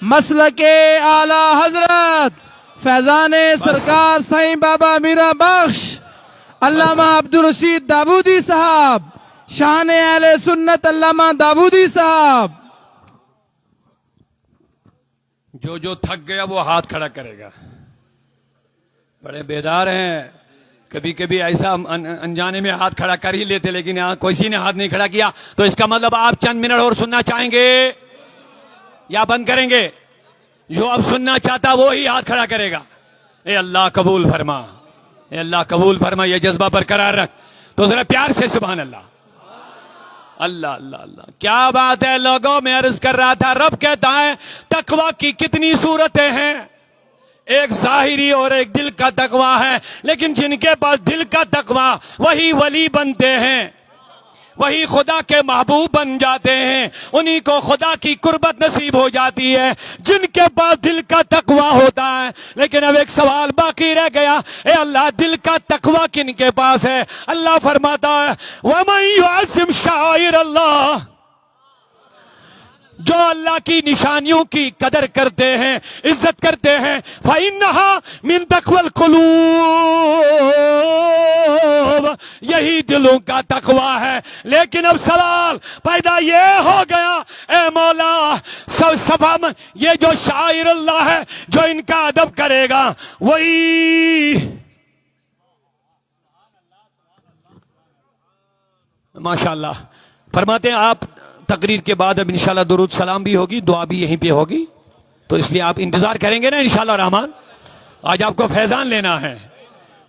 मसलके आला हजरत फैजाने सरकार साईं बाबा मीरा बख्श अल्लामा अब्दुल रशीद दाऊदी साहब, शान अहले सुन्नत अल्लामा दाऊदी साहब। जो थक गया वो हाथ खड़ा करेगा। बड़े बेदार हैं, कभी कभी ऐसा अनजाने में हाथ खड़ा कर ही लेते, लेकिन यहाँ किसी ने हाथ नहीं खड़ा किया, तो इसका मतलब आप चंद मिनट और सुनना चाहेंगे या बंद करेंगे? जो अब सुनना चाहता वो ही हाथ खड़ा करेगा। ए अल्लाह कबूल फरमा, ए अल्लाह कबूल फरमा, ये जज्बा बरकरार रख। तो जरा प्यार से सुभान अल्लाह। अल्लाह अल्लाह अल्लाह, क्या बात है लोगों। मैं अर्ज कर रहा था, रब कहता है तकवा की कितनी सूरतें हैं, एक जाहिरी और एक दिल का तकवा है। लेकिन जिनके पास दिल का तकवा, वही वली बनते हैं, वही खुदा के महबूब बन जाते हैं, उन्हीं को खुदा की कुर्बत नसीब हो जाती है, जिनके पास दिल का तकवा होता है। लेकिन अब एक सवाल बाकी रह गया, ए अल्लाह दिल का तकवा किनके पास है? अल्लाह फरमाता है वमन युअज़्ज़िम शाइर अल्लाह, जो अल्लाह की निशानियों की कदर करते हैं, इज्जत करते हैं, फ़इन्नहा मिन तक़वल क़ुलूब, यही दिलों का तकवा है। लेकिन अब सवाल पैदा ये हो गया, ए मौला सफा में ये जो शाइर अल्लाह है, जो इनका अदब करेगा, वही माशाअल्लाह फरमाते हैं। आप तकरीर के बाद अब इंशाल्लाह दुरूद सलाम भी होगी, दुआ भी यहीं पे होगी, तो इसलिए आप इंतजार करेंगे ना इंशाल्लाह रहमान। आज आपको फैजान लेना है,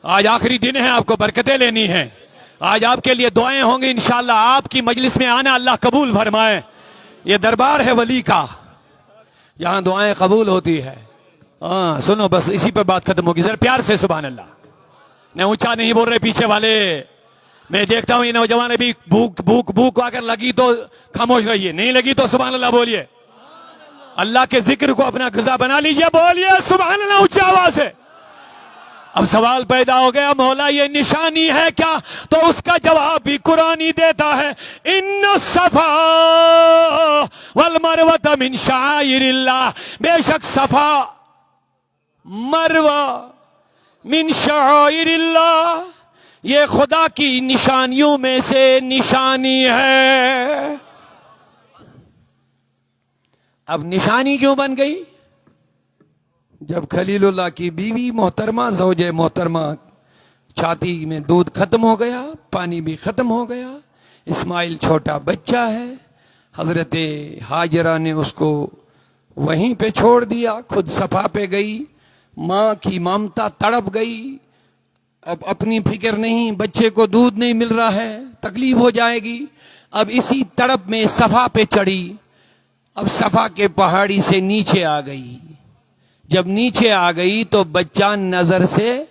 आज आखिरी दिन है, आपको बरकतें लेनी है, आज आपके लिए दुआएं होंगी इंशाल्लाह। आपकी मजलिस में आना अल्लाह कबूल फरमाए। ये दरबार है वली का, यहां दुआएं कबूल होती है। हाँ सुनो, बस इसी पर बात खत्म होगी। जरा प्यार से सुभान अल्लाह। मैं ऊंचा नहीं बोल रहे पीछे वाले, मैं देखता हूं ये नौजवान अभी भूख भूख भूख अगर लगी तो खामोश रहिए, नहीं लगी तो सुभान अल्लाह बोलिए। अल्लाह के जिक्र को अपना ग़िज़ा बना लीजिए, बोलिए सुभान अल्लाह ऊंची आवाज से। अब सवाल पैदा हो गया, मौला ये निशानी है क्या? तो उसका जवाब भी कुरान ही देता है, इन्न सफा वल मरवा मिन शाइरिल्लाह, बेशक सफा मरवा मिन शाइरिल्लाह, ये खुदा की निशानियों में से निशानी है। अब निशानी क्यों बन गई? जब खलीलुल्लाह की बीवी मोहतरमा ज़ौजे मोहतरमा छाती में दूध खत्म हो गया, पानी भी खत्म हो गया, इस्माइल छोटा बच्चा है, हजरत हाजरा ने उसको वहीं पे छोड़ दिया, खुद सफा पे गई, माँ की ममता तड़प गई। अब अपनी फिक्र नहीं, बच्चे को दूध नहीं मिल रहा है, तकलीफ हो जाएगी। अब इसी तड़प में सफा पे चढ़ी, अब सफा के पहाड़ी से नीचे आ गई। जब नीचे आ गई तो बच्चा नजर से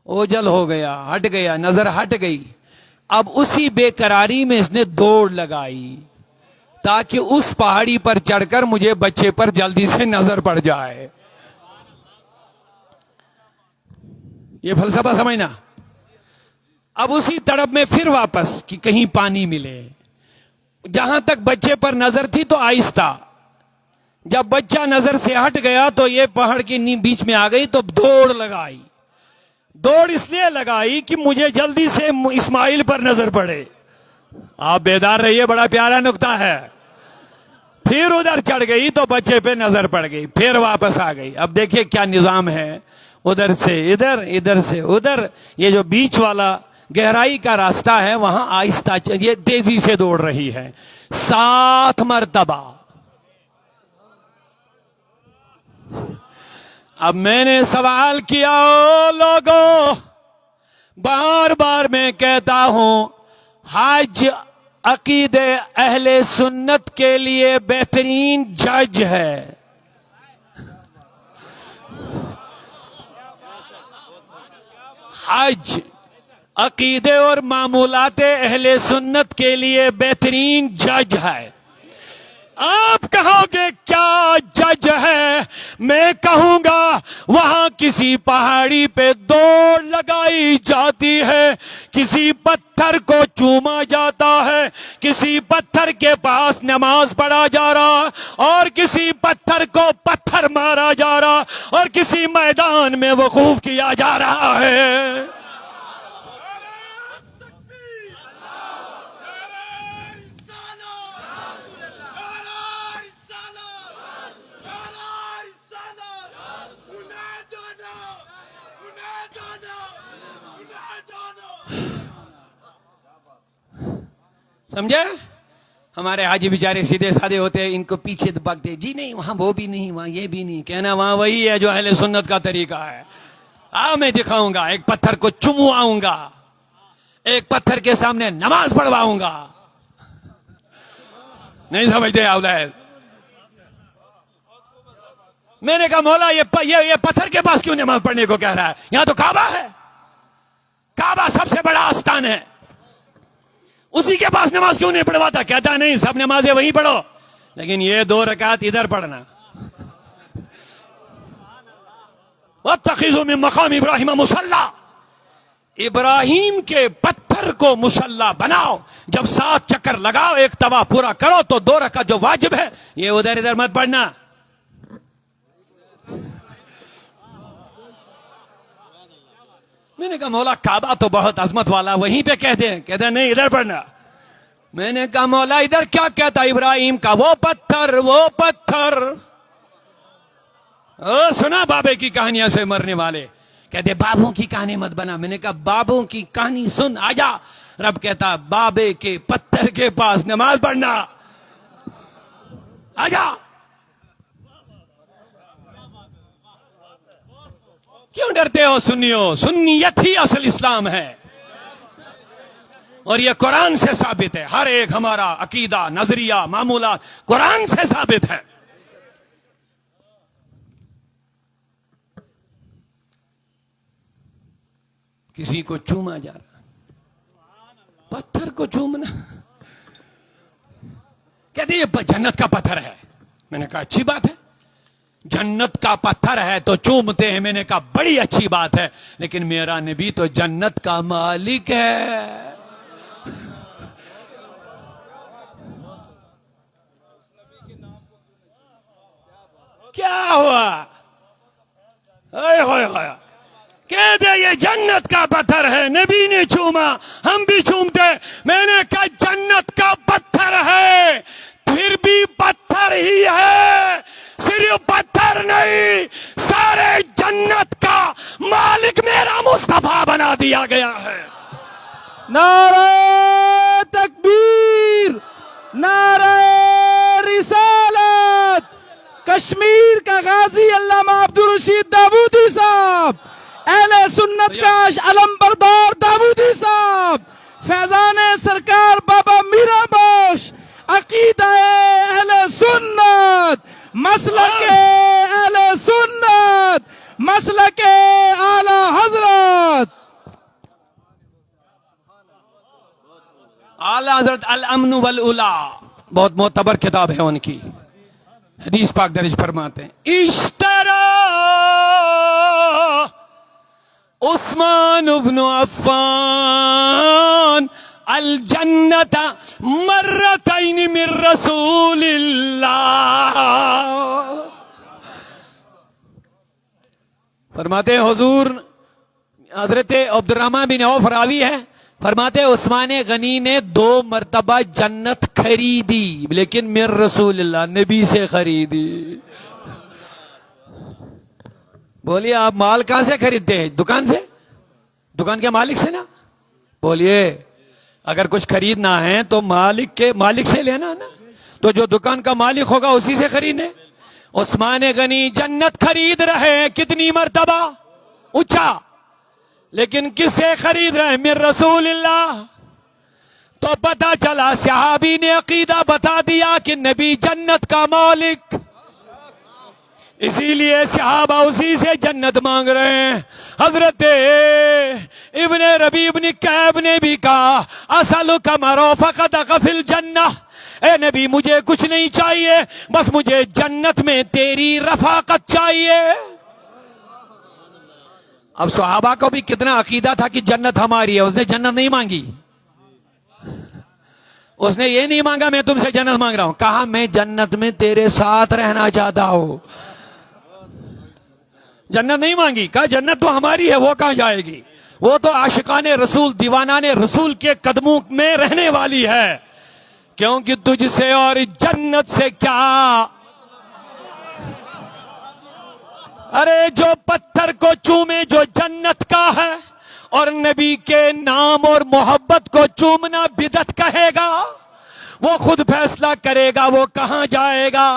ओझल हो गया, हट गया, नजर हट गई। अब उसी बेकरारी में इसने दौड़ लगाई ताकि उस पहाड़ी पर चढ़कर मुझे बच्चे पर जल्दी से नजर पड़ जाए। ये फलसफा समझना। अब उसी तड़प में फिर वापस कि कहीं पानी मिले। जहां तक बच्चे पर नजर थी तो आहिस्ता, जब बच्चा नजर से हट गया तो ये पहाड़ के बीच में आ गई, तो दौड़ लगाई। दौड़ इसलिए लगाई कि मुझे जल्दी से इस्माइल पर नजर पड़े। आप बेदार रहिए, बड़ा प्यारा नुक्ता है। फिर उधर चढ़ गई तो बच्चे पे नजर पड़ गई, फिर वापस आ गई। अब देखिए क्या निजाम है, उधर से इधर, इधर से उधर। ये जो बीच वाला गहराई का रास्ता है वहां आहिस्ता ये तेजी से दौड़ रही है, 7 मरतबा। अब मैंने सवाल किया, ओ लोगों, बार बार मैं कहता हूं, हज अकीदे अहले सुन्नत के लिए बेहतरीन जज है। हज अकीदे और मामूलाते अहले सुन्नत के लिए बेहतरीन जज है। आप कहोगे क्या जज है? मैं कहूंगा वहां किसी पहाड़ी पे दौड़ लगाई जाती है, किसी पत्थर को चूमा जाता है, किसी पत्थर के पास नमाज पढ़ा जा रहा, और किसी पत्थर को पत्थर मारा जा रहा, और किसी मैदान में वकूफ किया जा रहा है। समझे? हमारे हाजी बेचारे सीधे साधे होते हैं, इनको पीछे दबकते, जी नहीं वहां वो भी नहीं, वहां ये भी नहीं, कहना वहां वही है जो अहले सुन्नत का तरीका है। मैं दिखाऊंगा, एक पत्थर को चुमवाऊंगा, एक पत्थर के सामने नमाज पढ़वाऊंगा। नहीं समझते औलाद? मैंने कहा मौला ये पत्थर के पास क्यों नमाज पढ़ने को कह रहा है? यहां तो काबा है, काबा सबसे बड़ा आस्थान है, उसी के पास नमाज क्यों नहीं पढ़वाता? कहता नहीं, सब नमाजें वहीं पढ़ो, लेकिन ये 2 रकात इधर पढ़ना। वत्तखिज़ू मिन मक़ाम इब्राहीम मुसल्ला, इब्राहिम के पत्थर को मुसल्ला बनाओ। जब 7 चक्कर लगाओ, एक तवा पूरा करो, तो 2 रकात जो वाजिब है ये उधर इधर मत पढ़ना। मैंने कहा मौला काबा तो बहुत अजमत वाला, वहीं पे कह दे। कहते नहीं इधर पढ़ना। मैंने कहा मौला इधर क्या कहता इब्राहिम का? वो पत्थर, वो पत्थर। सुना बाबे की कहानियां से मरने वाले, कहते बाबों की कहानी मत बना। मैंने कहा बाबों की कहानी सुन, आजा। रब कहता बाबे के पत्थर के पास नमाज पढ़ना, आजा। क्यों डरते हो सुन्नियों? सुन्नियत ही असल इस्लाम है, और यह कुरान से साबित है। हर एक हमारा अकीदा, नजरिया, मामूला कुरान से साबित है। किसी को चूमा जा रहा, पत्थर को चूमना, कहते ये जन्नत का पत्थर है। मैंने कहा अच्छी बात है, जन्नत का पत्थर है तो चूमते हैं। मैंने कहा बड़ी अच्छी बात है, लेकिन मेरा नबी तो जन्नत का मालिक है। क्या हुआ? कहते ये जन्नत का पत्थर है, नबी ने चूमा, हम भी चूमते। मैंने कहा जन्नत का पत्थर है, फिर भी पत्थर ही है, सिर्फ पत्थर नहीं, सारे जन्नत का मालिक मेरा मुस्तफा बना दिया गया है। नारे तकबीर, नारे रिसालत। कश्मीर का गाजी अल्लामा अब्दुल रशीद दाऊदी साहब, अहले सुन्नत का अलम बरदार दाऊदी साहब, फैजाने सरकार बाबा मीरा बख्श, अकीदा अहले सुन्नत, मसलके अहले सुन्नत, मसलके आला हजरत। आला हजरत अल अमन वल उला, बहुत मोतबर किताब है उनकी। हदीस पाक दर्ज फरमाते हैं, इश्तरा उस्मान इब्न अफ्फान अल जन्नत मर्रतैन मिन रसूलिल्लाह। फरमाते हैं हुजूर, हजरत अब्दुर्रहमान बिन औफ रावी है, फरमाते उस्मान गनी ने 2 मरतबा जन्नत खरीदी, लेकिन मिर रसूलुल्लाह, नबी से खरीदी। बोलिए आप माल कहां से खरीदते हैं? दुकान से? दुकान के मालिक से ना? बोलिए अगर कुछ खरीदना है तो मालिक से लेना ना, तो जो दुकान का मालिक होगा उसी से खरीदे। उस्मान गनी जन्नत खरीद रहे हैं, कितनी मरतबा? ऊंचा, लेकिन किससे खरीद रहे हैं? मिर रसूलिल्लाह। तो पता चला सहाबी ने अकीदा बता दिया कि नबी जन्नत का मालिक, इसीलिए सहाबा उसी से जन्नत मांग रहे हैं। हजरत इब्ने रबी इब्ने कैब ने भी कहा, असलुका मरफ़क़तक फिल जन्नह, ए नबी मुझे कुछ नहीं चाहिए, बस मुझे जन्नत में तेरी रफाकत चाहिए। अब सहाबा को भी कितना अकीदा था कि जन्नत हमारी है, उसने जन्नत नहीं मांगी। उसने ये नहीं मांगा मैं तुमसे जन्नत मांग रहा हूं, कहा मैं जन्नत में तेरे साथ रहना चाहता हूं। जन्नत नहीं मांगी, कहा जन्नत तो हमारी है, वो कहां जाएगी? वो तो आशिकाने रसूल, दीवानाने रसूल के कदमों में रहने वाली है, क्योंकि तुझसे और जन्नत से क्या। अरे जो पत्थर को चूमे जो जन्नत का है, और नबी के नाम और मोहब्बत को चूमना बिदअत कहेगा? वो खुद फैसला करेगा वो कहां जाएगा।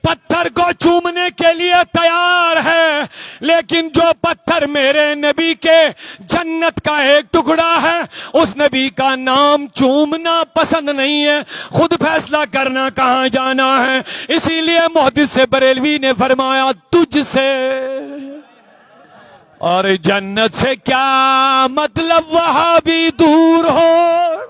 पत्थर को चूमने के लिए तैयार है, लेकिन जो पत्थर मेरे नबी के जन्नत का एक टुकड़ा है, उस नबी का नाम चूमना पसंद नहीं है, खुद फैसला करना कहां जाना है। इसीलिए मुहद्दिस बरेलवी ने फरमाया तुझसे और जन्नत से क्या मतलब, वहां भी दूर हो।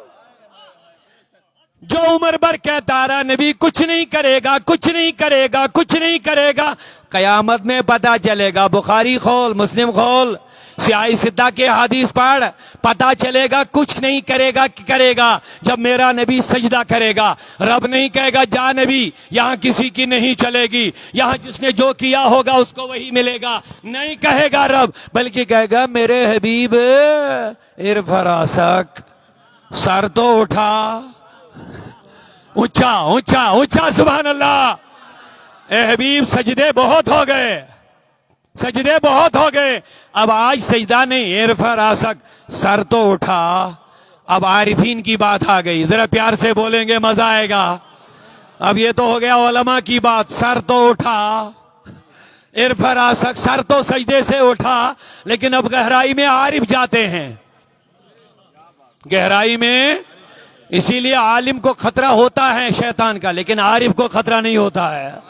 जो उम्र भर कहता रहा नबी कुछ नहीं करेगा, कुछ नहीं करेगा, कुछ नहीं करेगा, कयामत में पता चलेगा। बुखारी खोल, मुस्लिम खोल, सियाही सिद्धा के हदीस पढ़, पता चलेगा कुछ नहीं करेगा करेगा। जब मेरा नबी सजदा करेगा, रब नहीं कहेगा जा नबी यहां किसी की नहीं चलेगी, यहां जिसने जो किया होगा उसको वही मिलेगा, नहीं कहेगा रब, बल्कि कहेगा मेरे हबीब इरफा रासक, सर तो उठा, ऊंचा ऊंचा ऊंचा, सुभान अल्लाह। ए हबीब सजदे बहुत हो गए, सजदे बहुत हो गए, अब आज सजदा नहीं, इरफा रासक, सर तो उठा। अब आरिफीन की बात आ गई, जरा प्यार से बोलेंगे मजा आएगा। अब ये तो हो गया उलमा की बात, सर तो उठा, इरफा रासक, सर तो सजदे से उठा, लेकिन अब गहराई में आरिफ जाते हैं, गहराई में। इसीलिए आलिम को खतरा होता है शैतान का, लेकिन आरिफ को खतरा नहीं होता है।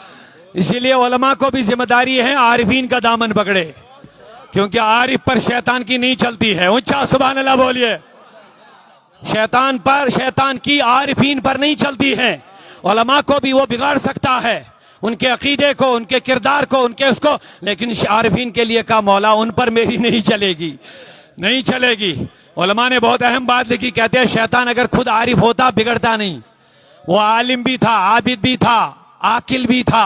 इसीलिए उलमा को भी जिम्मेदारी है आरिफीन का दामन पकड़े, क्योंकि आरिफ पर शैतान की नहीं चलती है। ऊंचा सुभान अल्लाह बोलिए। शैतान पर, शैतान की आरिफीन पर नहीं चलती है। उलमा को भी वो बिगाड़ सकता है, उनके अकीदे को, उनके किरदार को, उनके उसको, लेकिन आरिफीन के लिए का मौला उन पर मेरी नहीं चलेगी, नहीं चलेगी। उलमा ने बहुत अहम बात लिखी, कहते हैं शैतान अगर खुद आरिफ होता बिगड़ता नहीं। वो आलिम भी था, आबिद भी था, आकिल भी था,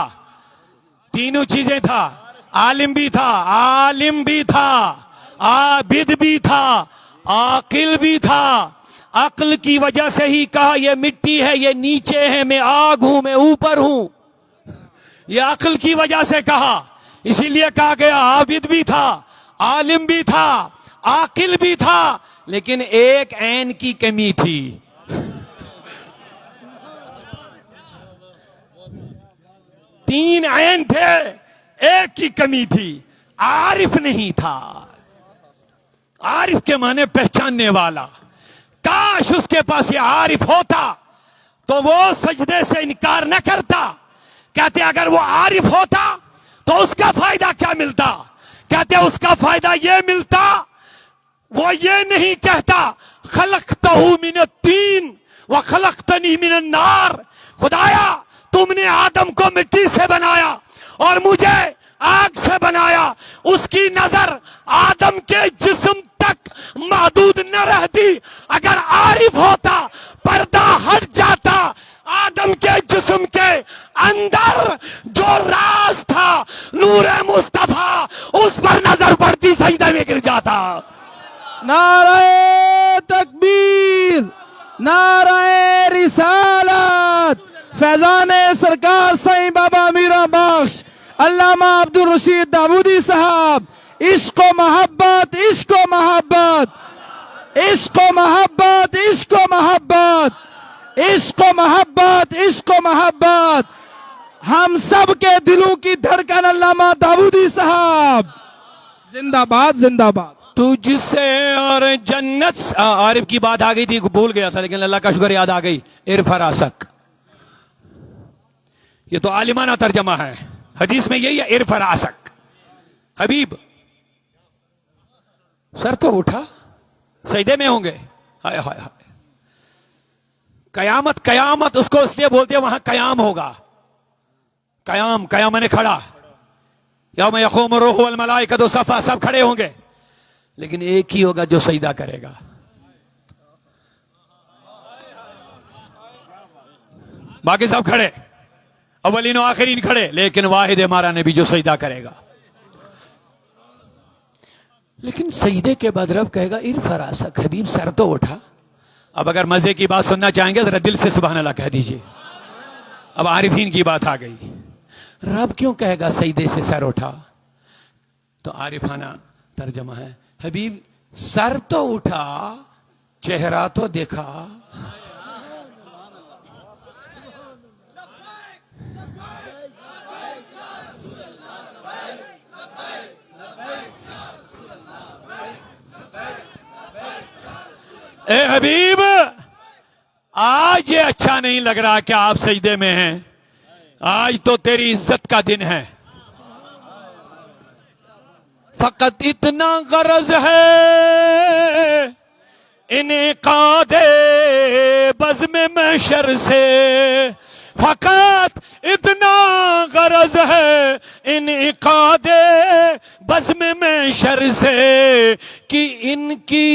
तीनों चीजें था। आलिम भी था, आलिम भी था, आबिद भी था, आकिल भी था। अक्ल की वजह से ही कहा ये मिट्टी है, ये नीचे है, मैं आग हूं, मैं ऊपर हूं, ये अक्ल की वजह से कहा। इसीलिए कहा गया आबिद भी था, आलिम भी था, आकिल भी था, लेकिन एक ऐन की कमी थी। तीन ऐन थे, एक की कमी थी, आरिफ नहीं था। आरिफ के माने पहचानने वाला। काश उसके पास ये आरिफ होता तो वो सजदे से इनकार न करता। कहते अगर वो आरिफ होता तो उसका फायदा क्या मिलता? कहते उसका फायदा ये मिलता, वो ये नहीं कहता खलक़तहू मिनत्तीन व खलक़तनी मिनन्नार, खुदाया तुमने आदम को मिट्टी से बनाया और मुझे आग से बनाया। उसकी नजर आदम के जिस्म तक महदूद न रहती। अगर आरिफ होता पर्दा हट जाता, आदम के जिस्म के अंदर जो राज था नूरे मुस्तफा, उस पर नजर पड़ती, सजदे में गिर जाता। नाराए तकबीर, नाराए रिसालत, फैजाने सरकार साईं बाबा मीरा बख्श अल्लामा अब्दुल रशीद दाऊदी साहब। इश्क मोहब्बत, इश्क मोहब्बत, इश्क मोहब्बत, इश्क मोहब्बत, इश्क मोहब्बत, इश्क मोहब्बत, हम सब के दिलों की धड़कन अल्लामा दाऊदी साहब, जिंदाबाद जिंदाबाद। तुझसे और जन्नत। आरिफ की बात आ गई थी, भूल गया था, लेकिन अल्लाह का शुक्र याद आ गई। इरफा रासक, ये तो आलिमाना तर्जमा है, हदीस में यही है, इरफा रासक। हबीब सर तो उठा, सजदे में होंगे। हाय हाय हाय, कयामत, कयामत उसको इसलिए बोलते हैं, वहां कयाम होगा। कयाम, कयाम मैंने खड़ा, यौम यक़ूम रूह वल मलाइकतु सफ़ा, सब खड़े होंगे, लेकिन एक ही होगा जो सजदा करेगा। बाकी सब खड़े, अव्वलीन आखिरीन खड़े, लेकिन वाहिद हमारा नबी जो सजदा करेगा। लेकिन सजदे के बाद रब कहेगा इरफा रासक, हबीब सर तो उठा। अब अगर मजे की बात सुनना चाहेंगे जरा दिल से सुभान अल्लाह कह दीजिए। अब आरिफीन की बात आ गई, रब क्यों कहेगा सजदे से सर उठा? तो आरिफाना तर्जमा है, हबीब सर तो उठा, चेहरा तो देखा। ए हबीब, आज ये अच्छा नहीं लग रहा कि आप सजदे में हैं। आज तो तेरी इज्जत का दिन है। फकत इतना गरज है इनेकादे बज़्म महशर से, फकत इतना गरज है इनेकादे बज़्म महशर से कि इनकी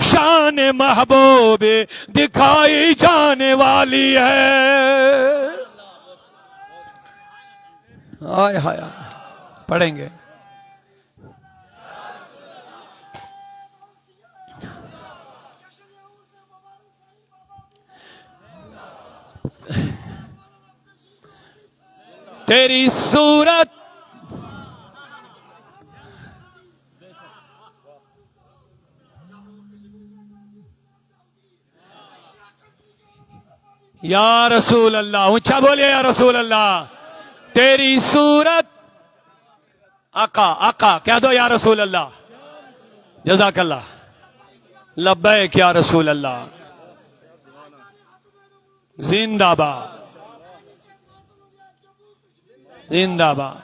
शान महबूबे दिखाई जाने वाली है। आय हाय, पढ़ेंगे। तेरी सूरत या रसूल अल्लाह, ऊंचा बोलिए या रसूल अल्लाह। तेरी सूरत, आका आका कह दो या रसूल अल्लाह। जज़ाकल्लाह, लब्बैक या रसूल अल्लाह। जिंदाबाद जिंदाबाद।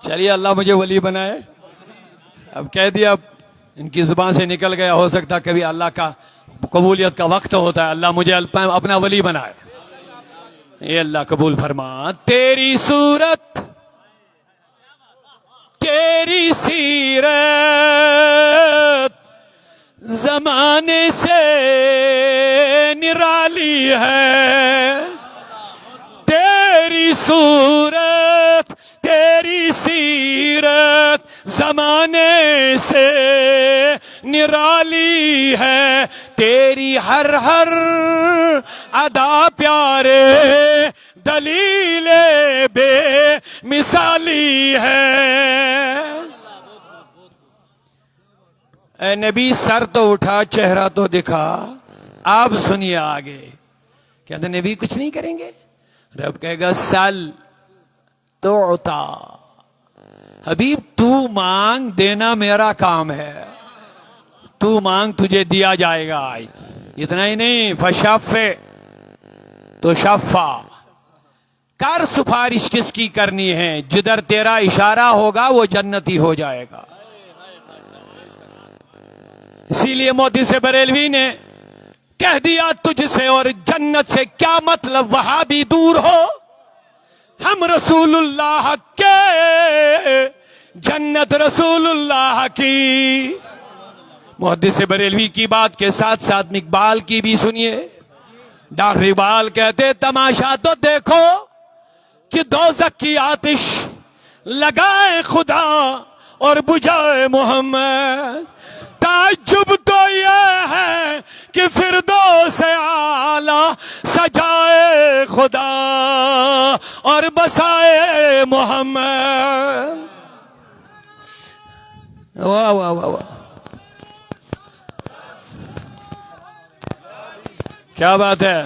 चलिए, अल्लाह मुझे वली बनाए। अब कह दिया, अब इनकी जुबान से निकल गया। हो सकता कभी अल्लाह का कबूलियत का वक्त होता है। अल्लाह मुझे अपना वली बनाए। ये अल्लाह कबूल फरमा। तेरी सूरत, तेरी सीरत जमाने से निराली है। तेरी सूरत, तेरी सीरत जमाने से निराली है। तेरी हर हर अदा प्यारे दलीले बेमिसाली है। ए नबी, सर तो उठा, चेहरा तो दिखा। आप सुनिए आगे। कहते नबी कुछ नहीं करेंगे? रब कहेगा सल तो उता। हबीब, तू मांग, देना मेरा काम है। तू मांग, तुझे दिया जाएगा। इतना ही नहीं, फशाफे तो शफा। कर सिफारिश किसकी करनी है? जिधर तेरा इशारा होगा वो जन्नती हो जाएगा। इसीलिए मोदी से बरेलवी ने कह दिया, तुझसे और जन्नत से क्या मतलब, वहां भी दूर हो। हम रसूलुल्लाह के, जन्नत रसूलुल्लाह की। मुहद्दिस बरेलवी की बात के साथ साथ इकबाल की भी सुनिए। डॉक्टर इकबाल कहते, तमाशा तो देखो कि दोज़ख की आतिश लगाए खुदा और बुझाए मोहम्मद। ताज्जुब तो यह है कि फिरदौस आला सजाए खुदा और बसाए मोहम्मद। वाह वाह वाह वाह, क्या बात है।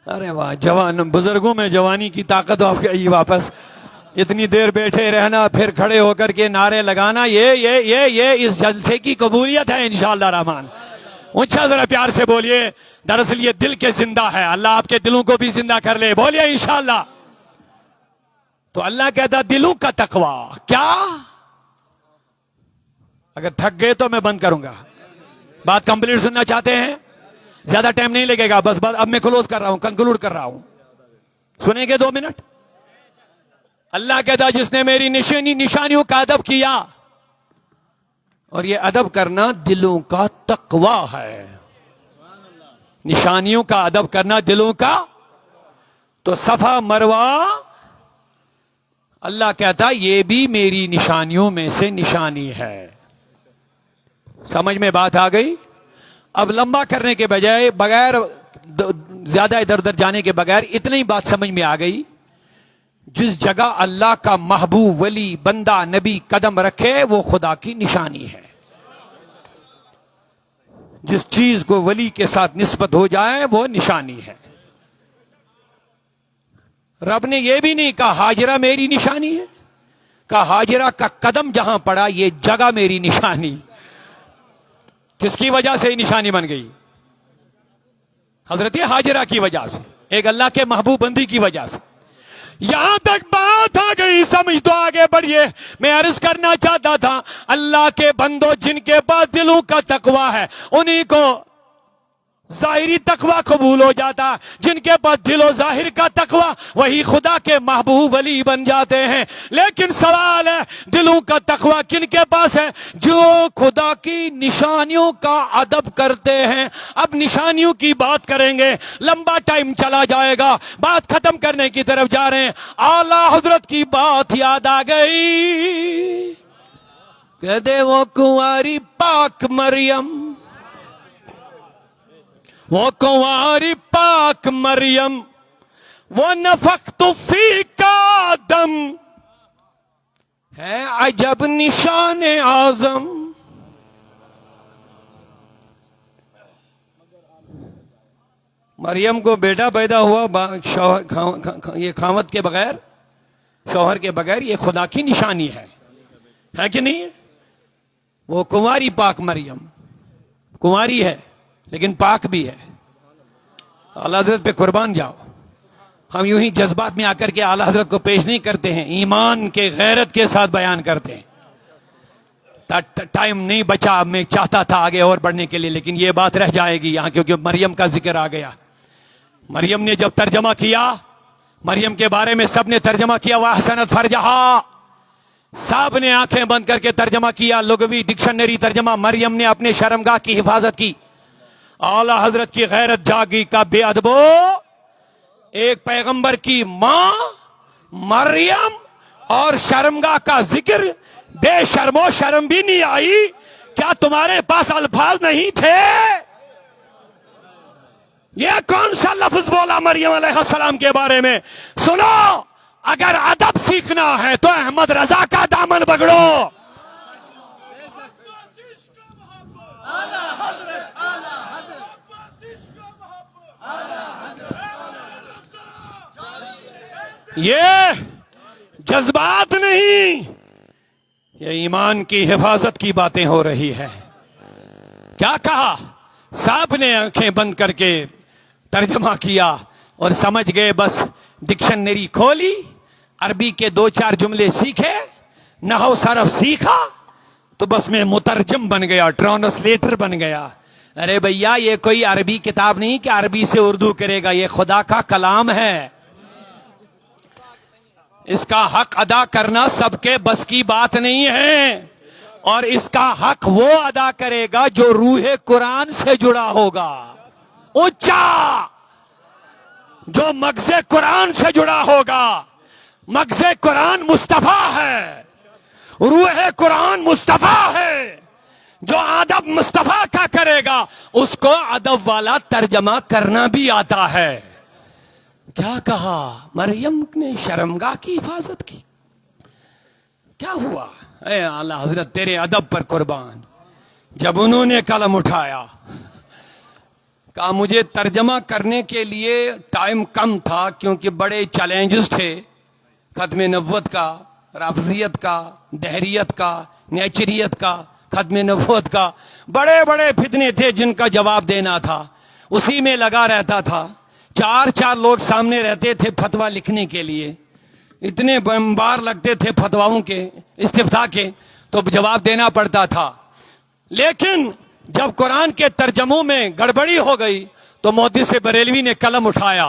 अरे वाह, जवान बुजुर्गों में जवानी की ताकत आ गई वापस। इतनी देर बैठे रहना, फिर खड़े होकर के नारे लगाना, ये इस जलसे की कबूलियत है इंशाअल्लाह रहमान। ऊंचा जरा प्यार से बोलिए। दरअसल ये दिल के जिंदा है। अल्लाह आपके दिलों को भी जिंदा कर ले। बोलिए इंशाअल्लाह। तो अल्लाह कहता दिलों का तकवा। क्या? अगर थक गए तो मैं बंद करूंगा। बात कंप्लीट सुनना चाहते हैं? ज्यादा टाइम नहीं लगेगा। बस अब मैं क्लोज कर रहा हूं, कंक्लूड कर रहा हूं। सुनेंगे 2 मिनट? अल्लाह कहता जिसने मेरी निशानियों का अदब किया, और ये अदब करना दिलों का तकवा है। निशानियों का अदब करना दिलों का। तो सफा मरवा अल्लाह कहता ये भी मेरी निशानियों में से निशानी है। समझ में बात आ गई? अब लंबा करने के बजाय, बगैर ज्यादा इधर उधर जाने के बगैर इतनी बात समझ में आ गई, जिस जगह अल्लाह का महबूब वली बंदा नबी कदम रखे वो खुदा की निशानी है। जिस चीज को वली के साथ निस्बत हो जाए वो निशानी है। रब ने यह भी नहीं कहा हाजिरा मेरी निशानी है, कहा हाजिरा का कदम जहां पड़ा ये जगह मेरी निशानी। किसकी वजह से निशानी बन गई? हजरत हाजिरा की वजह से, एक अल्लाह के महबूब बंदी की वजह से। यहां तक बात आ गई, समझ तो आगे बढ़िए। मैं अर्ज करना चाहता था, अल्लाह के बंदो जिनके पास दिलों का तकवा है उन्हीं को जाहिरी तकवा कबूल हो जाता, जिनके पास दिलो जाहिर का तकवा वही खुदा के महबूब वली बन जाते हैं। लेकिन सवाल है दिलों का तकवा किनके पास है? जो खुदा की निशानियों का अदब करते हैं। अब निशानियों की बात करेंगे, लंबा टाइम चला जाएगा, बात खत्म करने की तरफ जा रहे हैं। आला हजरत की बात याद आ गई, कहते वो कुंवारी पाक मरियम, वो कुंवारी पाक मरियम, वो नफख्तु फीका दम है अजब निशान आजम। मरियम को बेटा पैदा हुआ ये खामत के बगैर, शौहर के बगैर, ये खुदा की निशानी है कि नहीं? वो कुंवारी पाक मरियम, कुंवारी है लेकिन पाक भी है। आला हजरत पे कुर्बान जाओ। हम यूं ही जज्बात में आकर के आला हजरत को पेश नहीं करते हैं, ईमान के गैरत के साथ बयान करते हैं। टाइम नहीं बचा, मैं चाहता था आगे और बढ़ने के लिए, लेकिन ये बात रह जाएगी यहां, क्योंकि मरियम का जिक्र आ गया। मरियम ने जब तर्जमा किया, मरियम के बारे में सबने तर्जमा किया, वाह सनत फरजहा, सब ने आंखें बंद करके तर्जमा किया। लुगवी डिक्शनरी तर्जमा, मरियम ने अपने शर्मगाह की हिफाजत की। आला हजरत की गैरत जागी का बेअदबो, एक पैगंबर की मां मरियम और शर्मगाह का जिक्र, बेशर्मो शर्म भी नहीं आई? क्या तुम्हारे पास अल्फाज नहीं थे? यह कौन सा लफ्ज बोला मरियम अलैहिस्सलाम के बारे में? सुनो, अगर अदब सीखना है तो अहमद रजा का दामन पकड़ो। ये जज्बात नहीं, ये ईमान की हिफाजत की बातें हो रही है। क्या कहा? साहब ने आंखें बंद करके तर्जमा किया और समझ गए। बस डिक्शनरी खोली, अरबी के 2-4 जुमले सीखे, नहव सरफ सीखा, तो बस मैं मुतरजम बन गया, ट्रांसलेटर बन गया। अरे भैया, ये कोई अरबी किताब नहीं कि अरबी से उर्दू करेगा, ये खुदा का कलाम है। इसका हक अदा करना सबके बस की बात नहीं है, और इसका हक वो अदा करेगा जो रूह कुरान से जुड़ा होगा। ऊंचा, जो मगज़े कुरान से जुड़ा होगा। मगज़े कुरान मुस्तफा है, रूह कुरान मुस्तफा है। जो अदब मुस्तफा का करेगा उसको अदब वाला तर्जमा करना भी आता है। क्या कहा? मरियम ने शर्मगाह की हिफाजत की। क्या हुआ? ए आला हजरत तेरे अदब पर कुर्बान। जब उन्होंने कलम उठाया, कहा मुझे तर्जमा करने के लिए टाइम कम था, क्योंकि बड़े चैलेंजेस थे, खत्म नबुव्वत का, राफजियत का, दहरियत का, नेचरियत का, खत्म नबुव्वत का, बड़े बड़े फितने थे जिनका जवाब देना था। उसी में लगा रहता था। 4-4 लोग सामने रहते थे फतवा लिखने के लिए, इतने बार लगते थे फतवाओं के, इस्तिफ्ता के, तो जवाब देना पड़ता था। लेकिन जब कुरान के तर्जमों में गड़बड़ी हो गई तो मोदी से बरेलवी ने कलम उठाया।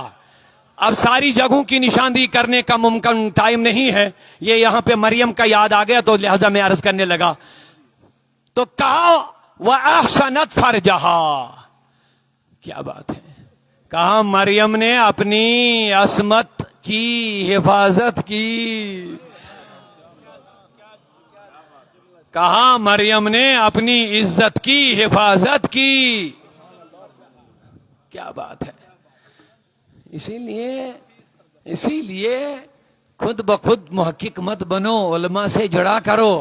अब सारी जगहों की निशानदेही करने का मुमकिन टाइम नहीं है, ये यहां पे मरियम का याद आ गया तो लिहाजा मैं अर्ज करने लगा। तो कहा वह अहसनत फरजहा, क्या बात है। कहा मरियम ने अपनी असमत की हिफाजत की। कहा मरियम ने अपनी इज्जत की हिफाजत की। क्या बात है। इसीलिए खुद ब खुद मुहक्किक मत बनो, उलमा से जुड़ा करो।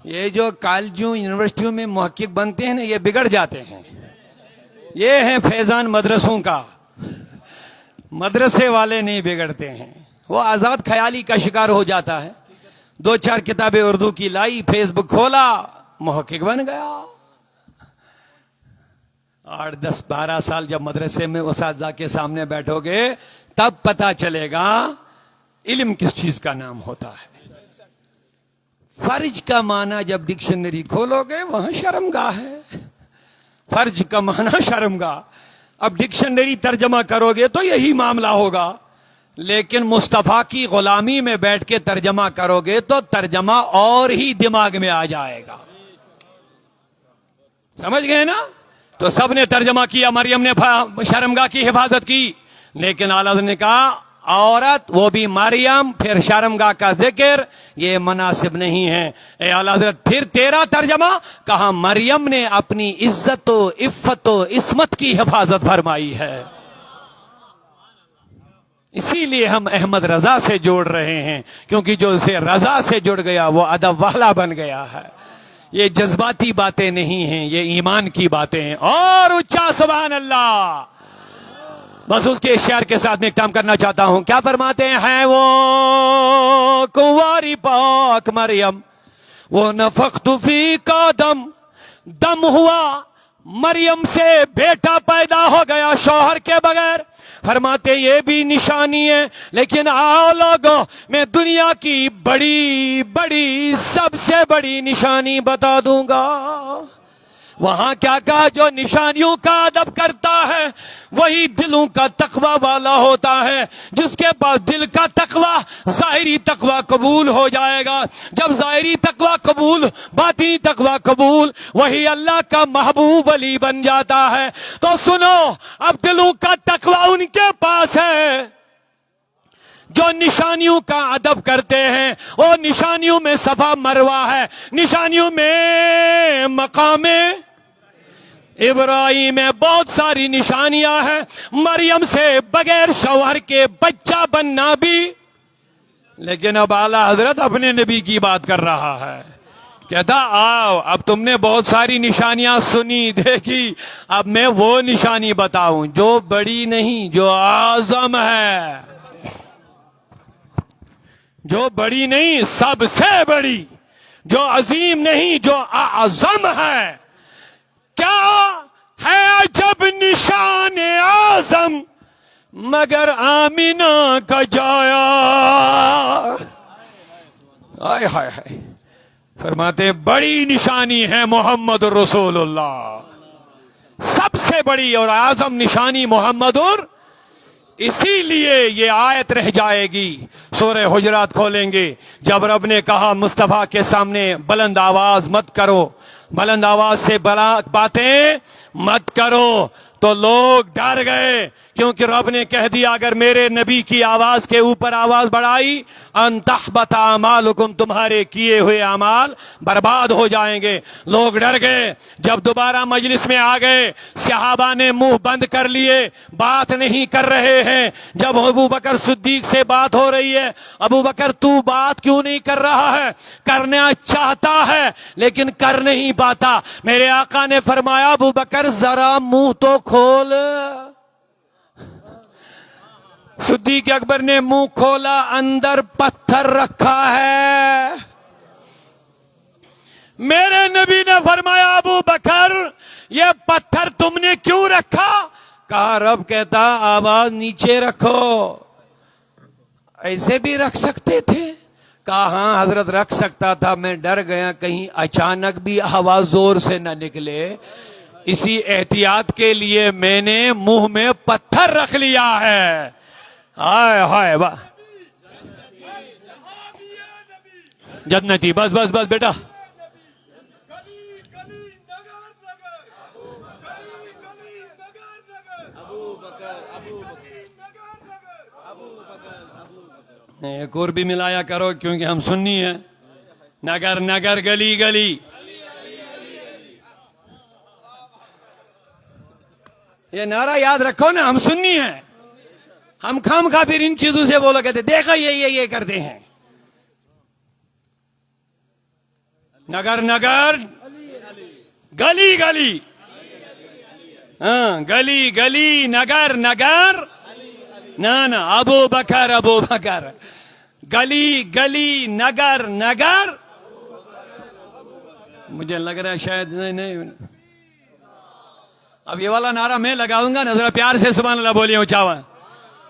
ये जो कॉलेजों यूनिवर्सिटियों में मुहक्किक बनते हैं ना, ये बिगड़ जाते हैं। ये है फैजान मदरसों का। मदरसे वाले नहीं बिगड़ते हैं, वो आजाद ख्याली का शिकार हो जाता है। 2-4 किताबें उर्दू की लाई, फेसबुक खोला, मुहक्किक बन गया। 8, 10, 12 साल जब मदरसे में उस्ताद के सामने बैठोगे तब पता चलेगा इल्म किस चीज का नाम होता है। फर्ज का माना जब डिक्शनरी खोलोगे वहां शर्मगाह है। फर्ज का माना शर्मगाह। अब डिक्शनरी तर्जमा करोगे तो यही मामला होगा, लेकिन मुस्तफा की गुलामी में बैठ के तर्जमा करोगे तो तर्जमा और ही दिमाग में आ जाएगा। समझ गए ना? तो सबने तर्जमा किया, मरियम ने शर्मगाह की हिफाजत की, लेकिन आला ने कहा औरत, वो भी मरियम, फिर शर्मगाह का जिक्र, ये मुनासिब नहीं है। ए आला हज़रत, फिर तेरा तर्जमा, कहा मरियम ने अपनी इज्जत इफ्फत इस्मत की हिफाजत फरमाई है। इसीलिए हम अहमद रजा से जोड़ रहे हैं, क्योंकि जो उसे रजा से जुड़ गया वो अदब वाला बन गया है। ये जज्बाती बातें नहीं हैं, ये ईमान की बातें हैं। और उच्चा सुभान अल्लाह। बस उसके शेर के साथ में एक काम करना चाहता हूं। क्या फरमाते हैं वो कुंवारी पाक मरियम, वो नफख्तु फी का दम हुआ, मरियम से बेटा पैदा हो गया शौहर के बगैर। फरमाते ये भी निशानी है, लेकिन आओ लोगों, मैं दुनिया की बड़ी बड़ी सबसे बड़ी निशानी बता दूंगा। वहां क्या कहा? जो निशानियों का अदब करता है वही दिलों का तकवा वाला होता है। जिसके पास दिल का तकवा, जाहिरी तकवा कबूल हो जाएगा। जब जाहिरी तकवा कबूल, बातिनी तकवा कबूल, वही अल्लाह का महबूब वली बन जाता है। तो सुनो, अब दिलों का तकवा उनके पास है जो निशानियों का अदब करते हैं। और निशानियों में सफा मरवा है, निशानियों में मकामे इब्राहिम में बहुत सारी निशानियां हैं। मरियम से बगैर शौहर के बच्चा बनना भी। लेकिन अब आला हजरत अपने नबी की बात कर रहा है। कहता आओ, अब तुमने बहुत सारी निशानियां सुनी देखी, अब मैं वो निशानी बताऊं जो बड़ी नहीं, जो आजम है। जो बड़ी नहीं, सबसे बड़ी, जो अजीम नहीं, जो आजम है। क्या है अजब निशान आजम, मगर आमीना का जाया। हाय हाय हाय। फरमाते बड़ी निशानी है मोहम्मद रसूलुल्लाह, सबसे बड़ी और आजम निशानी मोहम्मदुर। इसीलिए ये आयत रह जाएगी। सूरह हुजरात खोलेंगे, जब रब ने कहा मुस्तफा के सामने बुलंद आवाज मत करो, बुलंद आवाज से बातें मत करो, तो लोग डर गए, क्योंकि रब ने कह दिया अगर मेरे नबी की आवाज के ऊपर आवाज बढ़ाई, अंतहबत आमालुकुम, तुम्हारे किए हुए अमाल बर्बाद हो जाएंगे। लोग डर गए। जब दोबारा मजलिस में आ गए, सहाबा ने मुंह बंद कर लिए, बात नहीं कर रहे हैं। जब अबू बकर सिद्दीक से बात हो रही है, अबू बकर तू बात क्यों नहीं कर रहा है? करना चाहता है लेकिन कर नहीं पाता। मेरे आका ने फरमाया अबू बकर जरा मुंह तो खोल। सिद्दीक अकबर ने मुंह खोला, अंदर पत्थर रखा है। मेरे नबी ने फरमाया अबू बकर ये पत्थर तुमने क्यों रखा? कहा रब कहता आवाज नीचे रखो। ऐसे भी रख सकते थे? कहा हाँ हजरत रख सकता था, मैं डर गया कहीं अचानक भी आवाज जोर से न निकले, इसी एहतियात के लिए मैंने मुंह में पत्थर रख लिया है। हाय हाय वाह, जन्नती। बस बस बस बेटा, एक और भी मिलाया करो क्योंकि हम सुन्नी हैं। नगर नगर गली गली। ये नारा याद रखो ना, हम सुन्नी हैं, हम खामखा फिर इन चीजों से बोलो कहते देखो ये करते हैं। नगर नगर गली गली, हाँ गली गली नगर नगर, ना अबू बकर गली गली नगर नगर। मुझे लग रहा है शायद नहीं। अब ये वाला नारा मैं लगाऊंगा ना, जरा प्यार से सुभान अल्लाह बोलिए ऊंचा।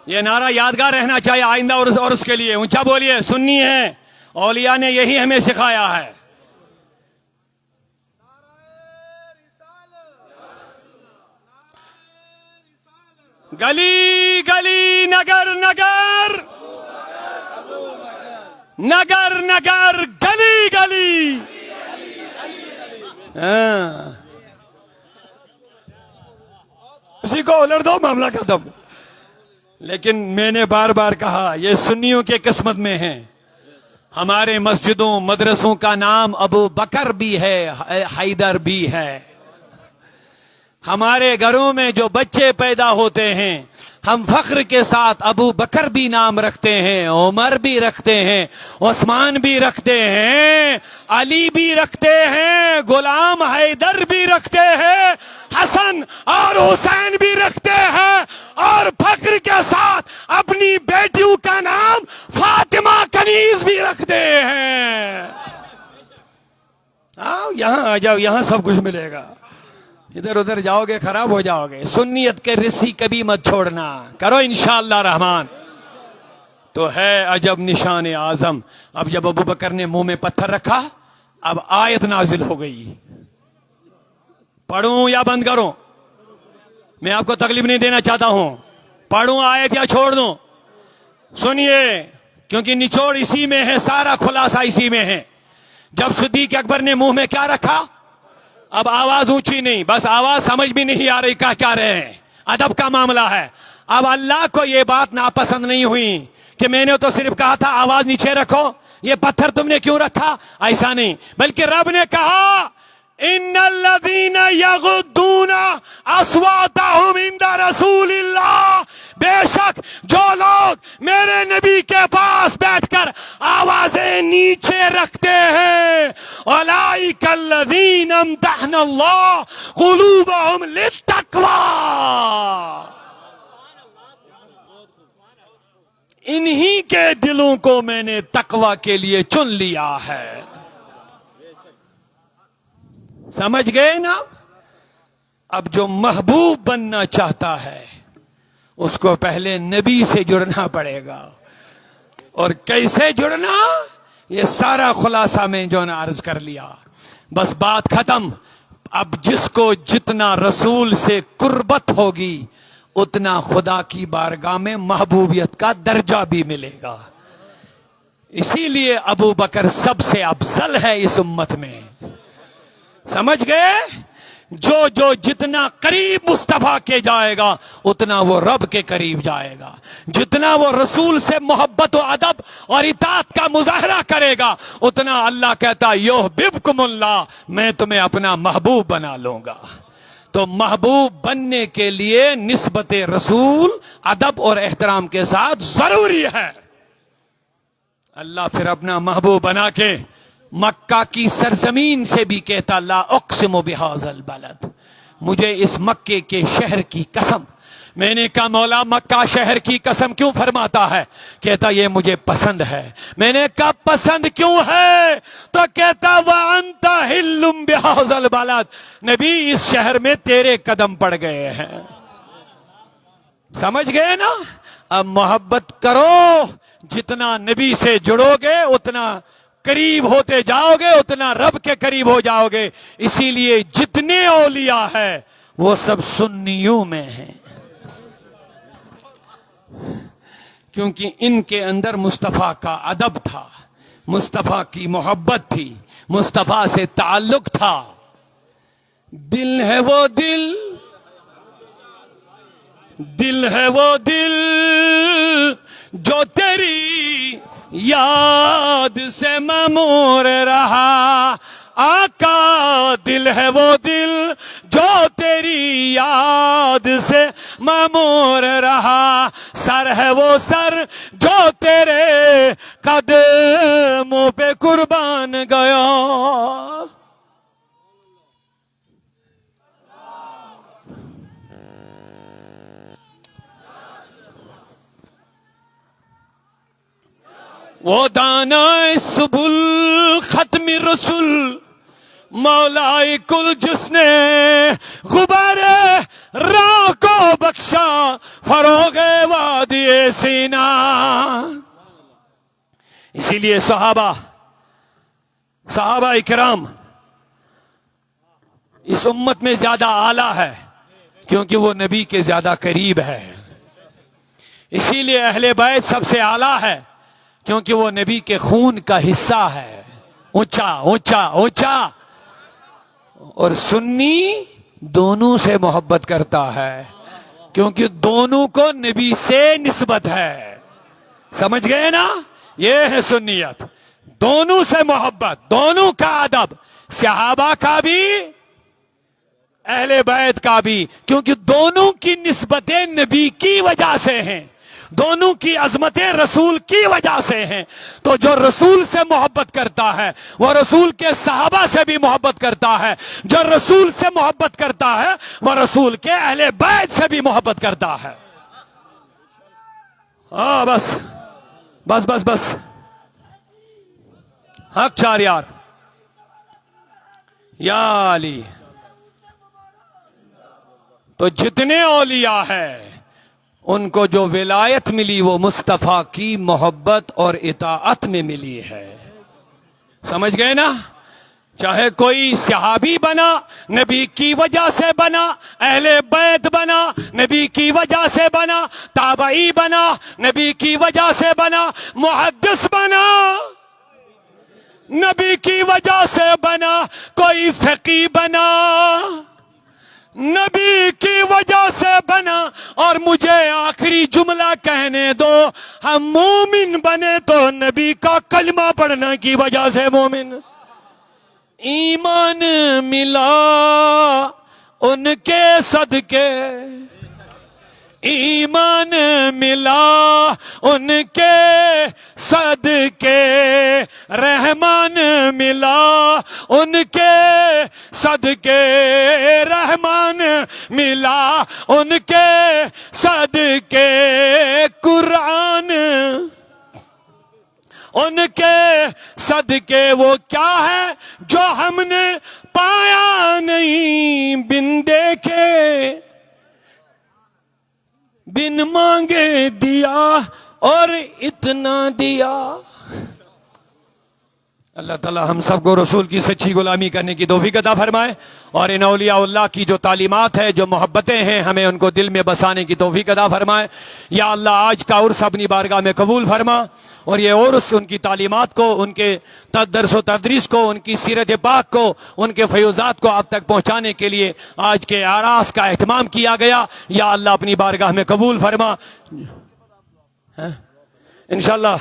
ये नारा यादगार रहना चाहिए आइंदा और उसके लिए ऊंचा बोलिए। सुन्नी है, औलिया ने यही हमें सिखाया है। गली गली नगर नगर, नगर नगर गली गली। हाँ, उसी को उलट दो, मामला खत्म। लेकिन मैंने बार बार कहा ये सुन्नियों के किस्मत में है। हमारे मस्जिदों मदरसों का नाम अबू बकर भी है, हैदर भी है। हमारे घरों में जो बच्चे पैदा होते हैं हम फख्र के साथ अबू बकर भी नाम रखते हैं, उमर भी रखते हैं, उस्मान भी रखते हैं, अली भी रखते हैं, गुलाम हैदर भी रखते हैं, हसन और हुसैन भी रखते हैं, और फख्र के साथ अपनी बेटियों का नाम फातिमा कनीज भी रखते हैं। आओ यहां आ जाओ, यहां सब कुछ मिलेगा। इधर उधर जाओगे खराब हो जाओगे। सुन्नियत के रिस्सी कभी मत छोड़ना, करो इंशाअल्लाह रहमान। तो है अजब निशान आजम। अब जब अबू बकर ने मुंह में पत्थर रखा, अब आयत नाजिल हो गई। पढ़ूं या बंद करूं? मैं आपको तकलीफ नहीं देना चाहता हूं। पढ़ूं आयत या छोड़ दूं? सुनिए, क्योंकि निचोड़ इसी में है, सारा खुलासा इसी में है। जब सिद्दीक अकबर ने मुंह में क्या रखा, अब आवाज ऊंची नहीं, बस आवाज समझ भी नहीं आ रही क्या रहे हैं, अदब का मामला है। अब अल्लाह को यह बात नापसंद नहीं हुई कि मैंने तो सिर्फ कहा था आवाज नीचे रखो, ये पत्थर तुमने क्यों रखा, ऐसा नहीं, बल्कि रब ने कहा इन्नल्लज़ीना यग़ुद्दूना अस्वातहुम इंदा रसूलिल्लाह, बेशक जो लोग मेरे नबी के पास बैठकर आवाजें नीचे रखते हैं, उलाइकल्लज़ीना इम्तहनल्लाह क़ुलूबहुम लित्तक़वा, इन्हीं के दिलों को मैंने तकवा के लिए चुन लिया है। समझ गए ना? अब जो महबूब बनना चाहता है उसको पहले नबी से जुड़ना पड़ेगा। और कैसे जुड़ना, ये सारा खुलासा में जो ने अर्ज कर लिया, बस बात खत्म। अब जिसको जितना रसूल से कुर्बत होगी उतना खुदा की बारगाह में महबूबियत का दर्जा भी मिलेगा। इसीलिए अबू बकर सबसे अफजल है इस उम्मत में। समझ गए? जो जो जितना करीब मुस्तफा के जाएगा उतना वो रब के करीब जाएगा। जितना वो रसूल से मोहब्बत और अदब और इताअत का मुजाहरा करेगा उतना अल्लाह कहता युहबिबकुमुल्लाह, मैं तुम्हें अपना महबूब बना लूंगा। तो महबूब बनने के लिए निस्बत रसूल अदब और एहतराम के साथ जरूरी है। अल्लाह फिर अपना महबूब बना के मक्का की सरजमीन से भी कहता ला उक़सिमु बिहाज़ल बलद, मुझे इस मक्के के शहर की कसम। मैंने कहा मौला मक्का शहर की कसम क्यों फरमाता है? कहता ये मुझे पसंद है। मैंने कहा पसंद क्यों है? तो कहता व अंता हिल्लुम बिहाज़ल बलद, नबी इस शहर में तेरे कदम पड़ गए हैं। समझ गए ना? अब मोहब्बत करो, जितना नबी से जुड़ोगे उतना करीब होते जाओगे, उतना रब के करीब हो जाओगे। इसीलिए जितने औलिया है वो सब सुन्नियों में हैं, क्योंकि इनके अंदर मुस्तफा का अदब था, मुस्तफा की मोहब्बत थी, मुस्तफा से ताल्लुक था। दिल है वो दिल, दिल है वो दिल जो तेरी याद से ममूर रहा। आका दिल है वो दिल जो तेरी याद से ममूर रहा। सर है वो सर जो तेरे कदमों पे कुर्बान गया। वो दाना सुबुल खत्मी रसूल मौलाए कुल जिसने गुबारे राह को बख्शा फरोगे वादिए सीना। इसीलिए सहाबा इकराम इस उम्मत में ज्यादा आला है क्योंकि वो नबी के ज्यादा करीब है। इसीलिए अहले बैत सबसे आला है क्योंकि वो नबी के खून का हिस्सा है। ऊंचा ऊंचा ऊंचा। और सुन्नी दोनों से मोहब्बत करता है क्योंकि दोनों को नबी से निस्बत है। समझ गए ना? ये है सुन्नियत। दोनों से मोहब्बत, दोनों का अदब, सहाबा का भी अहले बैत का भी, क्योंकि दोनों की निस्बतें नबी की वजह से हैं, दोनों की अजमतें रसूल की वजह से हैं। तो जो रसूल से मोहब्बत करता है वह रसूल के सहाबा से भी मोहब्बत करता है। जो रसूल से मोहब्बत करता है वह रसूल के अहले बैत से भी मोहब्बत करता है। हाँ बस बस बस बस हक चार यार या अली। तो जितने औलिया है उनको जो विलायत मिली वो मुस्तफा की मोहब्बत और इताअत में मिली है। समझ गए ना? चाहे कोई सहाबी बना नबी की वजह से बना, अहले बैत बना नबी की वजह से बना, ताबई बना नबी की वजह से बना, मुहद्दिस बना नबी की वजह से बना, कोई फकीह बना नबी की वजह से बना। और मुझे आखिरी जुमला कहने दो, हम मोमिन बने तो नबी का कलमा पढ़ने की वजह से मोमिन। ईमान मिला उनके सदके, ईमान मिला उनके सदके, रहमान मिला उनके सदके, रहमान मिला उनके सदके, कुरान उनके सदके। वो क्या है जो हमने पाया नहीं, बिन देखे बिन मांगे दिया और इतना दिया। अल्लाह ताला हम सबको रसूल की सच्ची गुलामी करने की तौफीक अता फरमाए और इन औलिया की जो तालीमात है, जो मोहब्बतें हैं, हमें उनको दिल में बसाने की तौफीक अता फरमाए। या अल्लाह आज का उर्स अपनी बारगाह में कबूल फरमा और ये उर्स उनकी तालीमात को, उनके दर्स व तदरीस को, उनकी सीरत पाक को, उनके फयूजात को आप तक पहुंचाने के लिए आज के आरास का एहतमाम किया गया। या अल्लाह अपनी बारगाह में कबूल फरमा। इंशाअल्लाह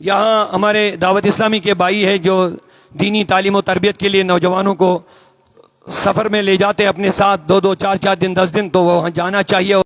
यहाँ हमारे दावत इस्लामी के भाई है जो दीनी तालीम और तरबियत के लिए नौजवानों को सफ़र में ले जाते अपने साथ 2-2, 4-4 दिन, 10 दिन, तो वहाँ जाना चाहिए।